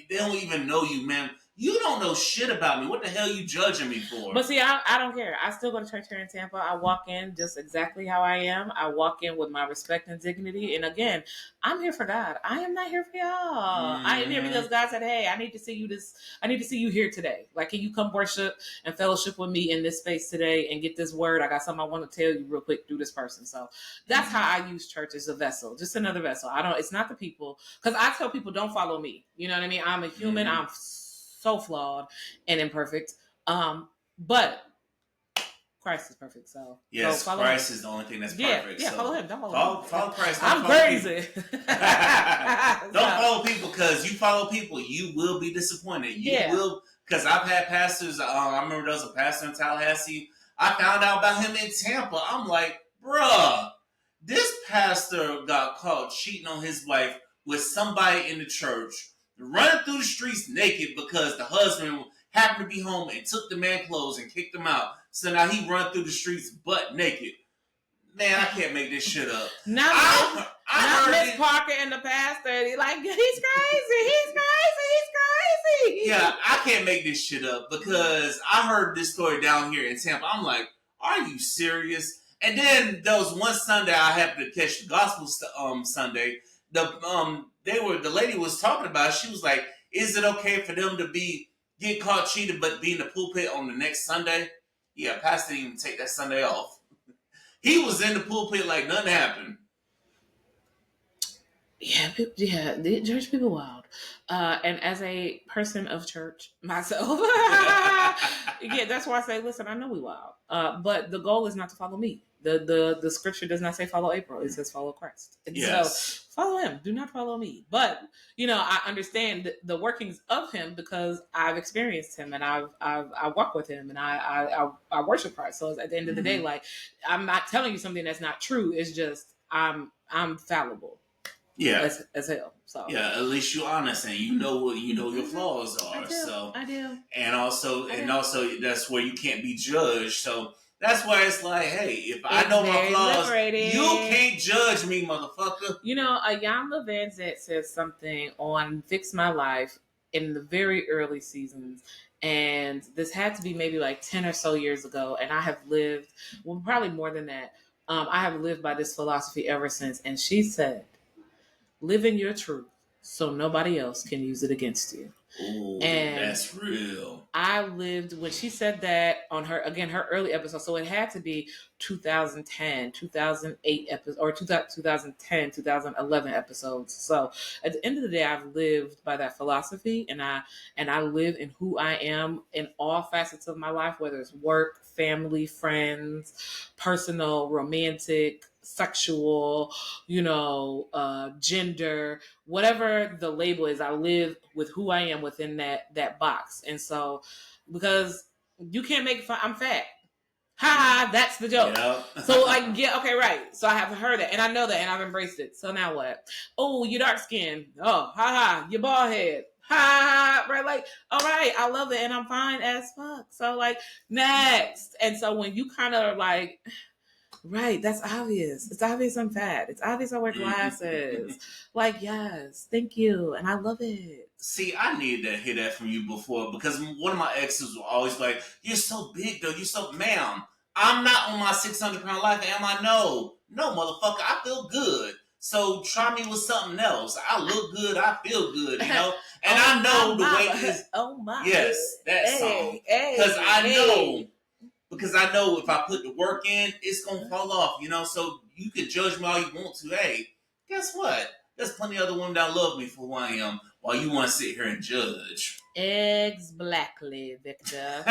they don't even know you, man. You don't know shit about me. What the hell are you judging me for? But see, I don't care. I still go to church here in Tampa. I walk in just exactly how I am. I walk in with my respect and dignity. And again, I'm here for God. I am not here for y'all. I am here because God said, hey, I need to see you here today. Like, can you come worship and fellowship with me in this space today and get this word? I got something I want to tell you real quick through this person. So that's how I use church as a vessel, just another vessel. It's not the people, because I tell people, don't follow me. You know what I mean? I'm a human. I'm so flawed and imperfect. But Christ is perfect. So yes, Christ is the only thing that's perfect. Yeah, so follow him. Don't follow him. Follow Christ. I'm crazy. Don't follow people, because you follow people, you will be disappointed. You will, because I've had pastors. I remember there was a pastor in Tallahassee. I found out about him in Tampa. I'm like, bruh, this pastor got caught cheating on his wife with somebody in the church, running through the streets naked because the husband happened to be home and took the man's clothes and kicked him out. So now he run through the streets butt naked. Man, I can't make this shit up. Not Miss Parker and the pastor. He's like, he's crazy. Yeah, I can't make this shit up because I heard this story down here in Tampa. I'm like, are you serious? And then there was one Sunday I happened to catch the gospel Sunday. The lady was talking about it. She was like, is it okay for them to get caught cheating but be in the pulpit on the next Sunday? Yeah, pastor didn't even take that Sunday off. He was in the pulpit like nothing happened. Yeah, the church people wild. And as a person of church myself, yeah, that's why I say, listen, I know we wild. But the goal is not to follow me. The scripture does not say follow April; it says follow Christ. And yes. So follow him. Do not follow me. But I understand the workings of him because I've experienced him and I walk with him and I worship Christ. So at the end of the day, like, I'm not telling you something that's not true. It's just I'm fallible. Yeah, as hell. So yeah, at least you're honest and you know what your flaws are. I do. And also that's where you can't be judged. So that's why it's like, hey, if I know my flaws, liberating. You can't judge me, motherfucker. Jan Levin said something on Fix My Life in the very early seasons. And this had to be maybe like 10 or so years ago. And I have lived, well, probably more than that. I have lived by this philosophy ever since. And she said, live in your truth so nobody else can use it against you. Ooh, and that's real. I lived when she said that on her early episode. So it had to be 2010, 2008 episodes, or 2010, 2011 episodes. So at the end of the day, I've lived by that philosophy, and I live in who I am in all facets of my life, whether it's work, family, friends, personal, romantic, sexual, gender, whatever the label is. I live with who I am within that box. And so, because you can't make fun, I'm fat. Ha, that's the joke. Yep. So okay, right. So I have heard that and I know that and I've embraced it. So now what? Oh, you dark skin. Oh, ha, you bald head. Ha, right? Like, all right, I love it and I'm fine as fuck. So like, next. And so when you kind of like, right, that's obvious. It's obvious I'm fat. It's obvious I wear glasses. Like, yes, thank you. And I love it. See, I needed to hear that from you before because one of my exes was always like, you're so big though. You're so, ma'am, I'm not on my 600-pound life, am I? No, motherfucker, I feel good. So try me with something else. I look good, I feel good, And I know the way it is. Oh my. Yes, that song. Because Because I know if I put the work in, it's going to fall off, So you can judge me all you want to. Hey, guess what? There's plenty of other women that love me for who I am while you want to sit here and judge. Exactly, Victor.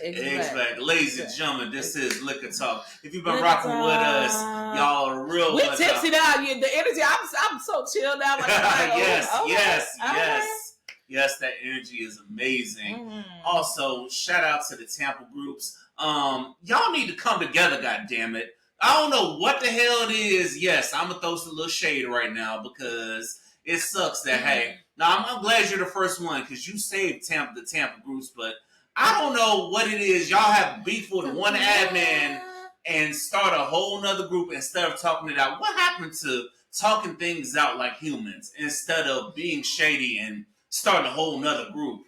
Exactly. Ladies and gentlemen, this is Liquor Talk. If you've been rocking with us, y'all are real. We're tipsy now. The energy, I'm so chill now. Like, yes. Yes, that energy is amazing. Mm-hmm. Also, shout out to the Tampa groups. Y'all need to come together, goddammit. I don't know what the hell it is. Yes, I'm gonna throw some little shade right now because it sucks that hey. Now I'm glad you're the first one because you saved the Tampa groups, but I don't know what it is. Y'all have beef with one admin and start a whole nother group instead of talking it out. What happened to talking things out like humans instead of being shady and starting a whole nother group?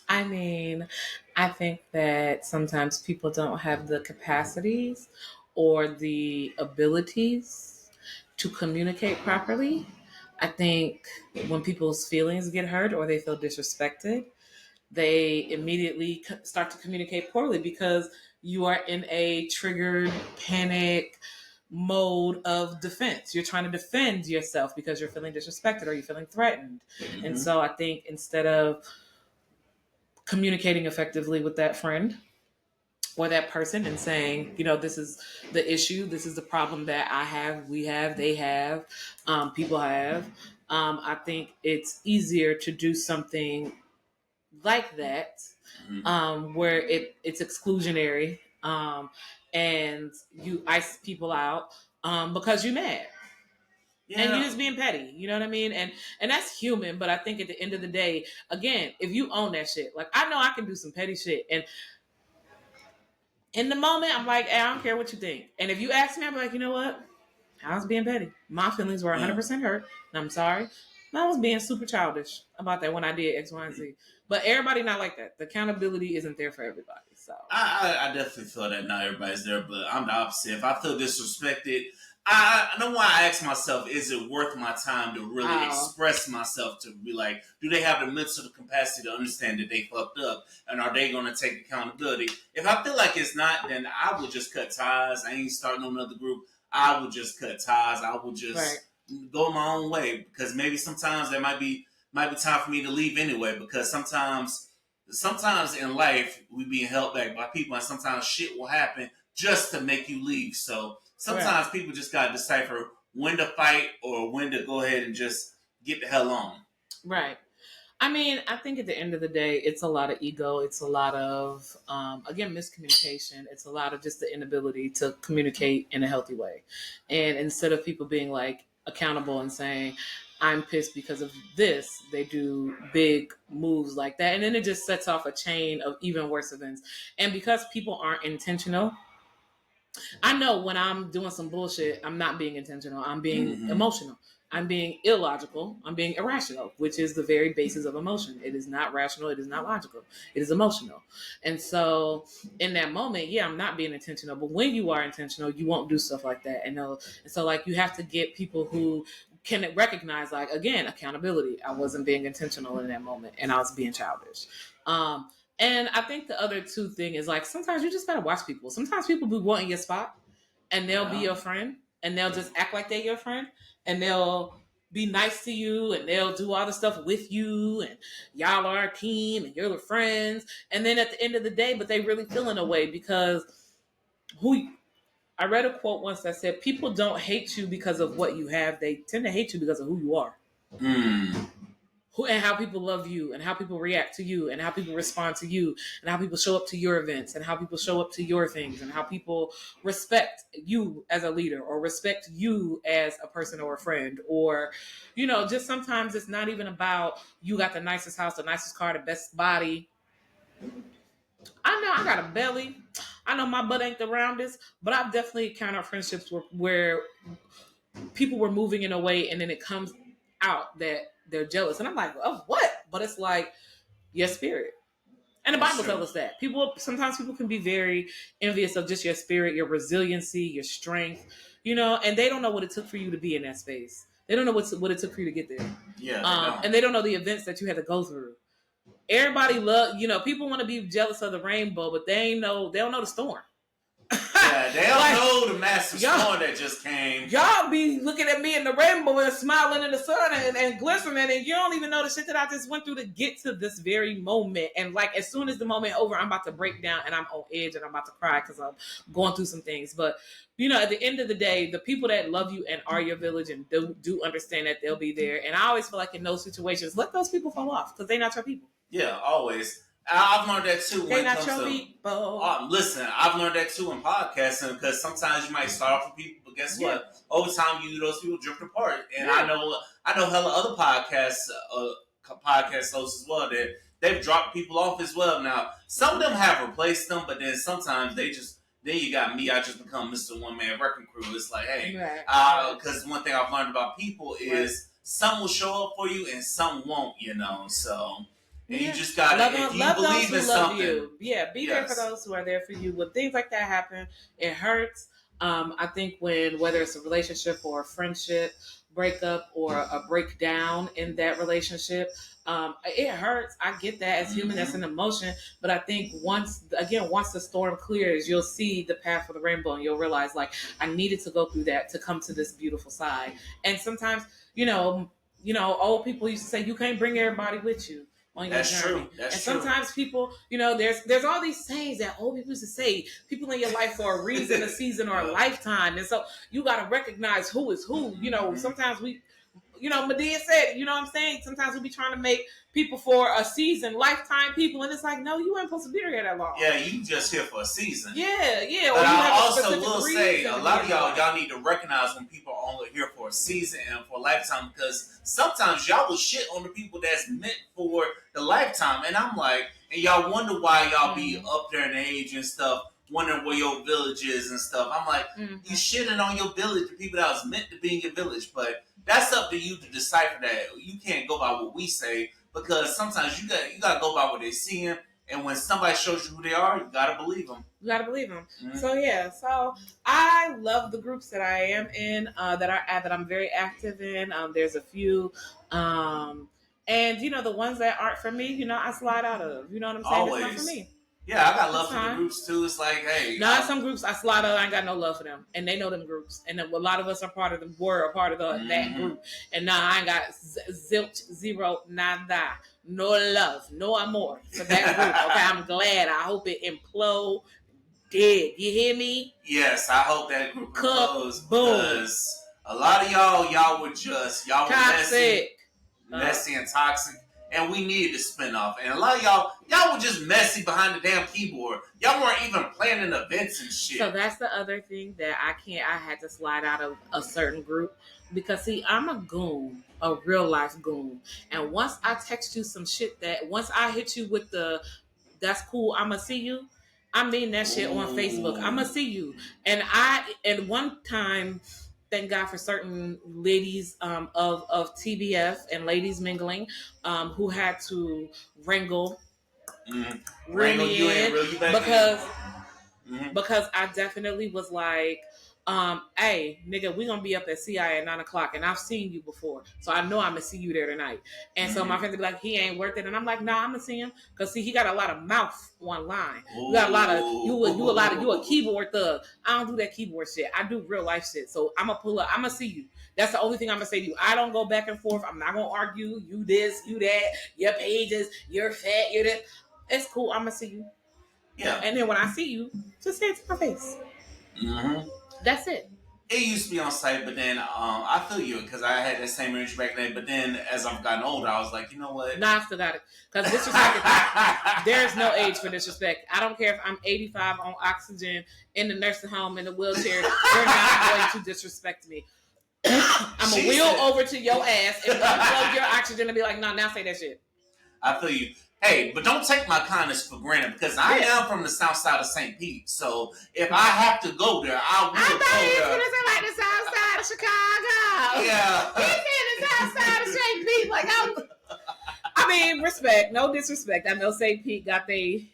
I mean, I think that sometimes people don't have the capacities or the abilities to communicate properly. I think when people's feelings get hurt or they feel disrespected, they immediately start to communicate poorly because you are in a triggered, panic mode of defense. You're trying to defend yourself because you're feeling disrespected or you're feeling threatened. Mm-hmm. And so I think instead of communicating effectively with that friend or that person and saying, this is the issue, this is the problem that I have, we have, they have, people have, I think it's easier to do something like that, where it's exclusionary, and you ice people out because you're mad. Yeah. And you're just being petty, you know what I mean? And that's human, but I think at the end of the day, again, if you own that shit, like I know I can do some petty shit, and in the moment, I'm like, hey, I don't care what you think. And if you ask me, I'm like, you know what? I was being petty. My feelings were 100% hurt, and I'm sorry. And I was being super childish about that when I did X, Y, and Z. But everybody not like that. The accountability isn't there for everybody. So I definitely feel that not everybody's there, but I'm the opposite. If I feel disrespected, I know why I ask myself, is it worth my time to really express myself, to be like, do they have the mental capacity to understand that they fucked up, and are they going to take accountability? If I feel like it's not, then I would just cut ties. I ain't starting another group. I would just cut ties. I would just go my own way, because maybe sometimes there might be time for me to leave anyway, because sometimes sometimes in life we being held back by people, and sometimes shit will happen just to make you leave. So sometimes people just gotta decipher when to fight or when to go ahead and just get the hell on. Right. I mean, I think at the end of the day, it's a lot of ego. It's a lot of, again, miscommunication. It's a lot of just the inability to communicate in a healthy way. And instead of people being like accountable and saying, I'm pissed because of this, they do big moves like that. And then it just sets off a chain of even worse events. And because people aren't intentional, I know when I'm doing some bullshit, I'm not being intentional. I'm being emotional. I'm being illogical. I'm being irrational, which is the very basis of emotion. It is not rational. It is not logical. It is emotional. And so in that moment, yeah, I'm not being intentional. But when you are intentional, you won't do stuff like that. And so like you have to get people who can recognize, like, again, accountability. I wasn't being intentional in that moment and I was being childish. And I think the other two thing is, like, sometimes you just gotta watch people. Sometimes people be wanting your spot and they'll be your friend and they'll just act like they're your friend and they'll be nice to you and they'll do all the stuff with you and y'all are a team and you're the friends. And then at the end of the day, but they really feeling a way because I read a quote once that said, people don't hate you because of what you have. They tend to hate you because of who you are. And how people love you and how people react to you and how people respond to you and how people show up to your events and how people show up to your things and how people respect you as a leader or respect you as a person or a friend. Or, just sometimes it's not even about you got the nicest house, the nicest car, the best body. I know I got a belly. I know my butt ain't the roundest, but I've definitely encountered friendships where people were moving in a way and then it comes out that they're jealous. And I'm like, of what? But it's like your spirit. And the Bible tells us that. Sometimes people can be very envious of just your spirit, your resiliency, your strength, and they don't know what it took for you to be in that space. They don't know what it took for you to get there. Yeah. And they don't know the events that you had to go through. Everybody people want to be jealous of the rainbow, but they don't know the storm. Yeah, they don't know the massive storm that just came. Y'all be looking at me in the rainbow and smiling in the sun and glistening, and you don't even know the shit that I just went through to get to this very moment. And like, as soon as the moment over, I'm about to break down and I'm on edge and I'm about to cry because I'm going through some things. But at the end of the day, the people that love you and are your village and do understand that they'll be there. And I always feel like in those situations, let those people fall off because they're not your people. Yeah, always. I've learned that too. They not your people. Listen, I've learned that too in podcasting because sometimes you might start off with people, but guess what? Over time, those people drift apart. And I know hella other podcasts, podcast hosts as well that they've dropped people off as well. Now, some of them have replaced them, but then sometimes then you got me. I just become Mr. One Man Wrecking Crew. It's like, hey, because one thing I've learned about people is some will show up for you and some won't. So. And you just gotta if you believe in something. You. Yeah, be there for those who are there for you. When things like that happen, it hurts. I think whether it's a relationship or a friendship breakup or a breakdown in that relationship, it hurts. I get that as human, that's an emotion. But I think once the storm clears, you'll see the path of the rainbow and you'll realize, like, I needed to go through that to come to this beautiful side. And sometimes, old people used to say you can't bring everybody with you on your journey. That's and sometimes people, there's all these sayings that old people used to say, people in your life for a reason, a season, or a lifetime. And so you got to recognize who is who. Sometimes we, Medea said, you know what I'm saying? Sometimes we be trying to make people for a season, lifetime people. And it's like, no, you ain't supposed to be here that long. Yeah, you just here for a season. Yeah. But I also will say, a lot of y'all need to recognize when people are only here for a season and for a lifetime, because sometimes y'all will shit on the people that's meant for the lifetime. And I'm like, and y'all wonder why y'all be up there in age and stuff, wondering where your village is and stuff. I'm like, you shitting on your village, the people that was meant to be in your village. But that's up to you to decipher that. You can't go by what we say, because sometimes you got to go by what they're seeing. And when somebody shows you who they are, you got to believe them. You got to believe them. So I love the groups that I am in, that I'm very active in. There's a few, and the ones that aren't for me, I slide out of. You know what I'm saying? Always. It's not for me. Yeah, I got love for the groups too. It's like, hey. No, some groups I slide out, I ain't got no love for them. And they know them groups. And a lot of us are part of them, were a part of that group. And now I ain't got zilch, zero, nada. No love, no amor for that group. Okay, I'm glad. I hope it implode dead. You hear me? Yes, I hope that group implodes. Because a lot of y'all were just, y'all toxic. Were messy and toxic. And we needed to spin off. And a lot of y'all were just messy behind the damn keyboard. Y'all weren't even planning events and shit. So that's the other thing that I had to slide out of a certain group. Because see, I'm a goon, a real life goon. And once I text you some shit once I hit you with that's cool, I'ma see you. I mean that shit on Facebook. I'ma see you. And one time, thank God for certain ladies of TBF and ladies mingling who had to wrangle me in because I definitely was like, hey, nigga, we gonna be up at CI at 9:00 and I've seen you before. So I know I'm gonna see you there tonight. And so my friends would be like, he ain't worth it. And I'm like, nah, I'm gonna see him. Cause see, he got a lot of mouth online. You got a lot of you a keyboard thug. I don't do that keyboard shit. I do real life shit. So I'm gonna pull up, I'm gonna see you. That's the only thing I'm gonna say to you. I don't go back and forth. I'm not gonna argue. You this, you that, your pages, you're fat, you're this. It's cool, I'm gonna see you. Yeah. And then when I see you, just say it to my face. Mm-hmm. That's it. It used to be on site, but then I feel you because I had that same energy back then. But then as I've gotten older, I was like, you know what? Nah, I still got it. Because disrespect, there's no age for disrespect. I don't care if I'm 85 on oxygen in the nursing home in a wheelchair. You're not going to disrespect me. I'm going to wheel over to your ass and unplug your oxygen and be like, no, now say that shit. I feel you. Hey, but don't take my kindness for granted because I am from the south side of St. Pete. So if I have to go there, I will go there. I thought he was going to say like the south side of Chicago. Yeah. He said the south side of St. Pete. Like, I mean, respect. No disrespect. I know St. Pete got they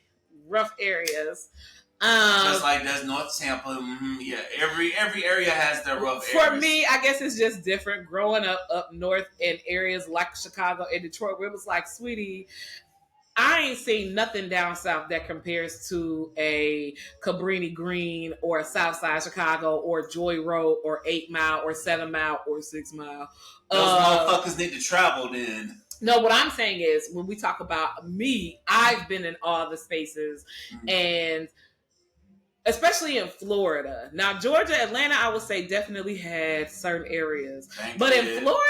rough areas. Just like there's North Tampa. Mm-hmm. Yeah, every area has their rough areas. For me, I guess it's just different growing up north in areas like Chicago and Detroit where it was like, sweetie, I ain't seen nothing down south that compares to a Cabrini Green or a Southside Chicago or Joy Road or 8 Mile or 7 Mile or 6 Mile. Those motherfuckers need to travel then. No, what I'm saying is when we talk about me, I've been in all the spaces and especially in Florida. Now, Georgia, Atlanta, I would say definitely had certain areas. But in Florida,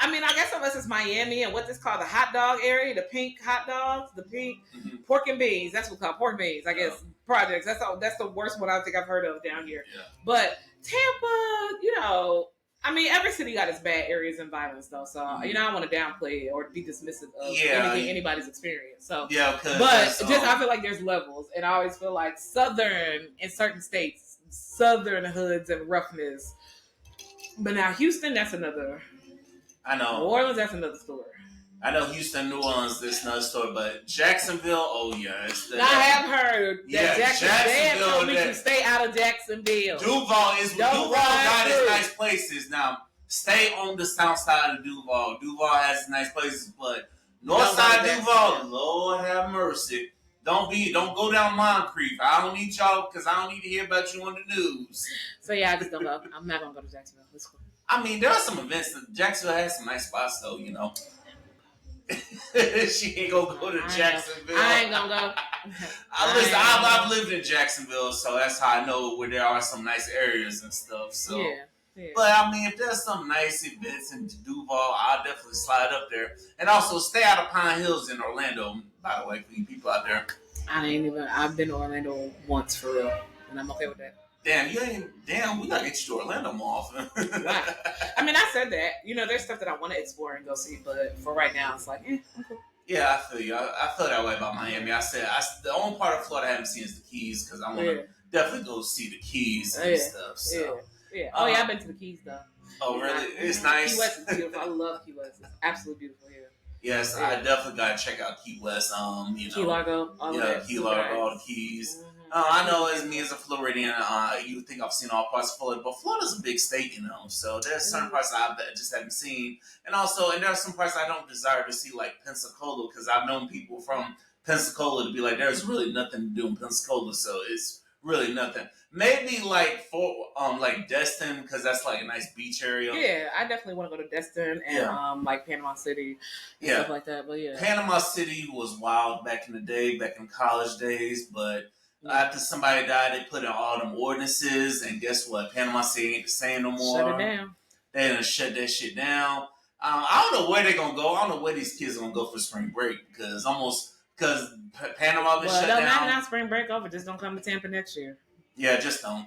I mean, I guess unless it's Miami and what's this called, the hot dog area, the pink hot dogs, the pink pork and beans. That's what's called pork and beans, I guess, projects. That's the worst one I think I've heard of down here. Yeah. But Tampa, you know, I mean, every city got its bad areas and violence, though. So, you know, I don't want to downplay it or be dismissive of anybody's experience. So, but just I feel like there's levels, and I always feel like Southern in certain states, Southern hoods and roughness. But now Houston, that's another. I know. New Orleans, that's another story. I know Houston, New Orleans, that's another story, but Jacksonville, oh yeah. I have heard that Jacksonville told me to stay out of Jacksonville. Duval got its nice places. Now, stay on the south side of Duval. Duval has nice places, but north side Duval, Lord have mercy. Don't go down Moncrief. I don't need y'all because I don't need to hear about you on the news. So yeah, I just don't go. I'm not gonna go to Jacksonville. It's cool. I mean, there are some events. Jacksonville has some nice spots, though. You know. She ain't gonna go to Jacksonville. I ain't gonna go. I've lived in Jacksonville, so that's how I know where there are some nice areas and stuff. So, yeah. But I mean, if there's some nice events in Duval, I'll definitely slide up there. And also, stay out of Pine Hills in Orlando. By the way, for you people out there, I've been to Orlando once for real, and I'm okay with that. Damn, we gotta get you to Orlando more often. Wow. I mean, I said that. You know, there's stuff that I want to explore and go see, but for right now, it's like, I'm cool. Yeah, I feel you. I feel that way about Miami. The only part of Florida I haven't seen is the Keys, because I want to definitely go see the Keys and stuff. So. Yeah. Oh, yeah, I've been to the Keys, though. Oh, really? It's nice. Key West is beautiful. I love Key West. It's absolutely beautiful here. Yes, I definitely got to check out Key West. Key Largo. Key Largo, all the Keys. I know as me as a Floridian, you think I've seen all parts of Florida, but Florida's a big state, you know. So there's certain parts I just haven't seen, and there are some parts I don't desire to see, like Pensacola, because I've known people from Pensacola to be like, there's really nothing to do in Pensacola, so it's really nothing. Maybe like for like Destin, because that's like a nice beach area. Yeah, I definitely want to go to Destin and like Panama City and stuff like that. But yeah, Panama City was wild back in the day, back in college days. But after somebody died, they put in all them ordinances, and guess what? Panama City ain't the same no more. Shut it down. They done shut that shit down. I don't know where they're gonna go. I don't know where these kids are gonna go for spring break because Panama been shut down. Not spring break over. Just don't come to Tampa next year. Yeah, just don't.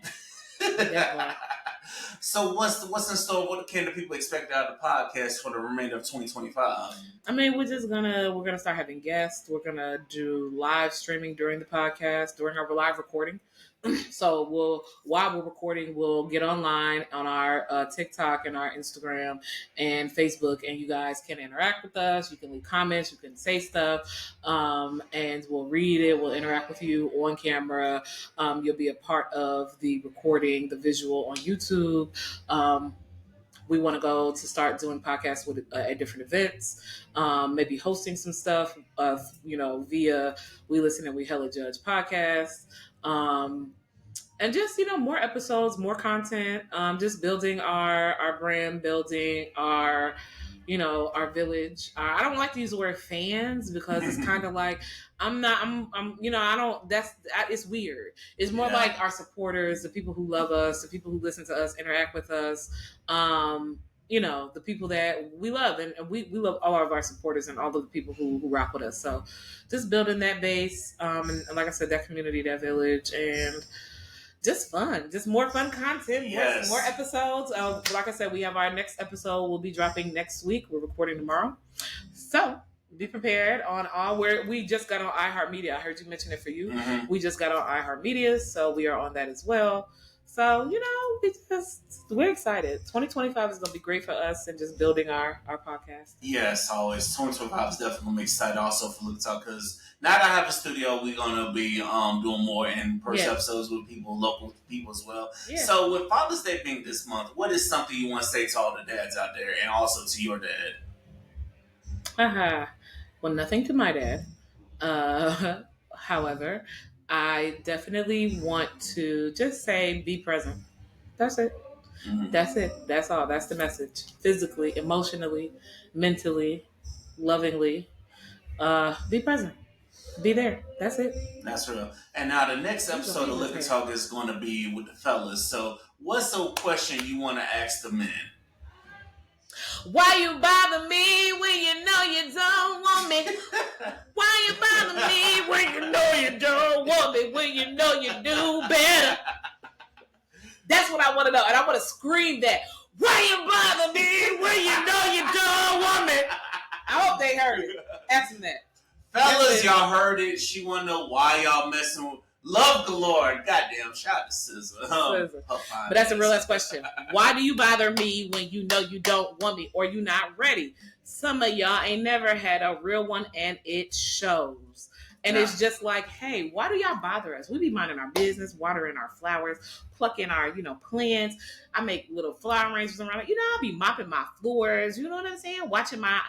So what's in store? What can the people expect out of the podcast for the remainder of 2025? I mean, we're gonna start having guests. We're gonna do live streaming during the podcast, during our live recording. So while we're recording, we'll get online on our TikTok and our Instagram and Facebook, and you guys can interact with us. You can leave comments, you can say stuff, and we'll read it. We'll interact with you on camera. You'll be a part of the recording, the visual on YouTube. We want to go to start doing podcasts at different events, maybe hosting some stuff, via We Listen and We Hella Judge podcast. And just, more episodes, more content, just building our brand, building our village. I don't like to use the word fans because it's kind of like, it's weird. It's more like our supporters, the people who love us, the people who listen to us, interact with us, the people that we love. And we love all of our supporters and all of the people who rock with us. So just building that base, and like I said, that community, that village, and just fun, just more fun content, more episodes. Like I said, we have our next episode will be dropping next week. We're recording tomorrow. So be prepared on we just got on iHeartMedia. I heard you mention it for you. Mm-hmm. We just got on iHeartMedia, so we are on that as well. So, we're excited. 2025 is going to be great for us and just building our podcast. Yes, always. 2025 is definitely going to be excited also for Liquor Talk because now that I have a studio, we're going to be doing more in-person episodes with people, local people as well. Yeah. So with Father's Day being this month, what is something you want to say to all the dads out there and also to your dad? Well, nothing to my dad. However, I definitely want to just say, be present. That's it. Mm-hmm. That's it. That's all. That's the message. Physically, emotionally, mentally, lovingly. Be present. Be there. That's it. That's real. And now the next episode of Liquor Talk is going to be with the fellas. So what's the question you want to ask the men? Why you bother me when you know you don't want me? Why you bother me when you know you don't want me? When you know you do better? That's what I want to know. And I want to scream that. Why you bother me when you know you don't want me? I hope they heard it. Ask them that. Fellas, y'all heard it. She want to know why y'all messing with Love Galore. Goddamn, shout out to SZA. But that's a real ass question. Why do you bother me when you know you don't want me or you not ready? Some of y'all ain't never had a real one and it shows. And it's just like, hey, why do y'all bother us? We be minding our business, watering our flowers, plucking our, plants. I make little flower arrangements around it. I'll be mopping my floors. You know what I'm saying? Watching my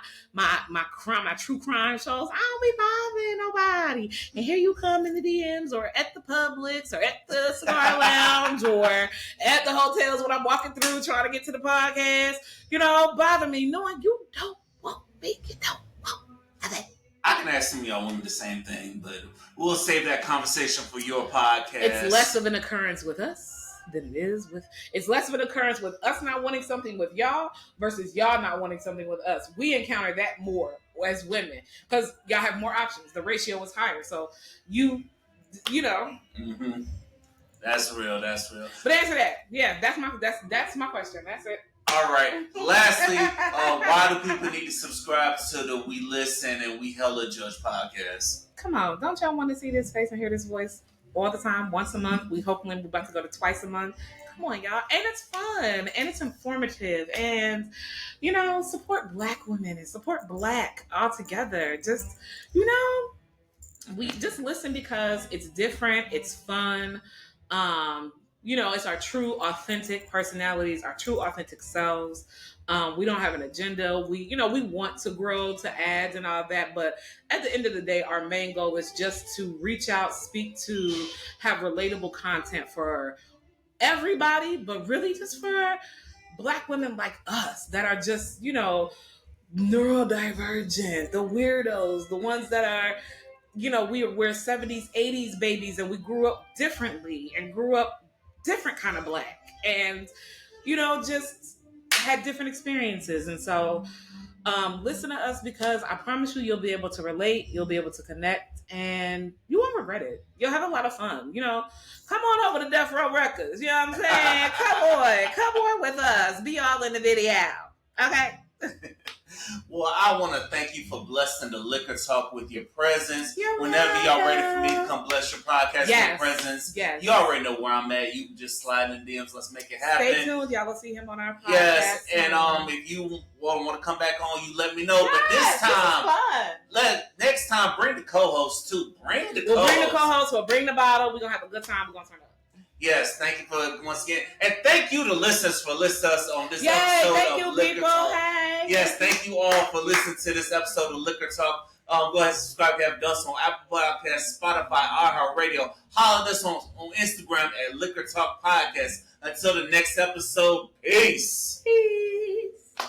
true crime shows. I don't be bothering nobody. And here you come in the DMs or at the Publix or at the cigar lounge or at the hotels when I'm walking through trying to get to the podcast. Bother me knowing you don't want me. You don't want nothing. I can ask some of y'all women the same thing, but we'll save that conversation for your podcast. It's less of an occurrence with us than it is with... It's less of an occurrence with us not wanting something with y'all versus y'all not wanting something with us. We encounter that more as women because y'all have more options. The ratio is higher. So you know... Mm-hmm. That's real. But answer that. Yeah, that's my question. That's it. All right. Lastly, why do people need to subscribe to the We Listen and We Hella Judge podcast? Come on. Don't y'all want to see this face and hear this voice all the time, once a month? We hopefully we're about to go to twice a month. Come on, y'all. And it's fun. And it's informative. And, support Black women and support Black altogether. Just, we just listen because it's different. It's fun. it's our true, authentic personalities, our true, authentic selves. We don't have an agenda. We want to grow to ads and all that, but at the end of the day, our main goal is just to reach out, speak to, have relatable content for everybody, but really just for Black women like us that are just, neurodivergent, the weirdos, the ones that are, we're 70s, 80s babies, and we grew up differently and grew up different kind of Black, and just had different experiences. And so listen to us, because I promise you'll be able to relate, you'll be able to connect, and you won't regret it. You'll have a lot of fun. Come on over to Death Row Records. You know what I'm saying? Come on with us. Be all in the video. Okay. Well, I want to thank you for blessing the Liquor Talk with your presence. Whenever y'all ready for me to come bless your podcast with your presence, yes. You already know where I'm at. You can just slide in the DMs. Let's make it happen. Stay tuned. Y'all will see him on our podcast. Yes, and if you want to come back on, you let me know. Yes, but this time, fun. Next time, bring the co-host too. We'll bring the co-host. We'll bring the bottle. We're gonna have a good time. We're gonna turn up. Yes, thank you for once again, and thank you to listeners for listening to us on this episode thank you, of Liquor people. Talk. Hey. Yes, thank you all for listening to this episode of Liquor Talk. Go ahead and subscribe if you haven't done so on Apple Podcasts, Spotify, iHeartRadio. Holler at us on Instagram at Liquor Talk Podcast. Until the next episode, peace.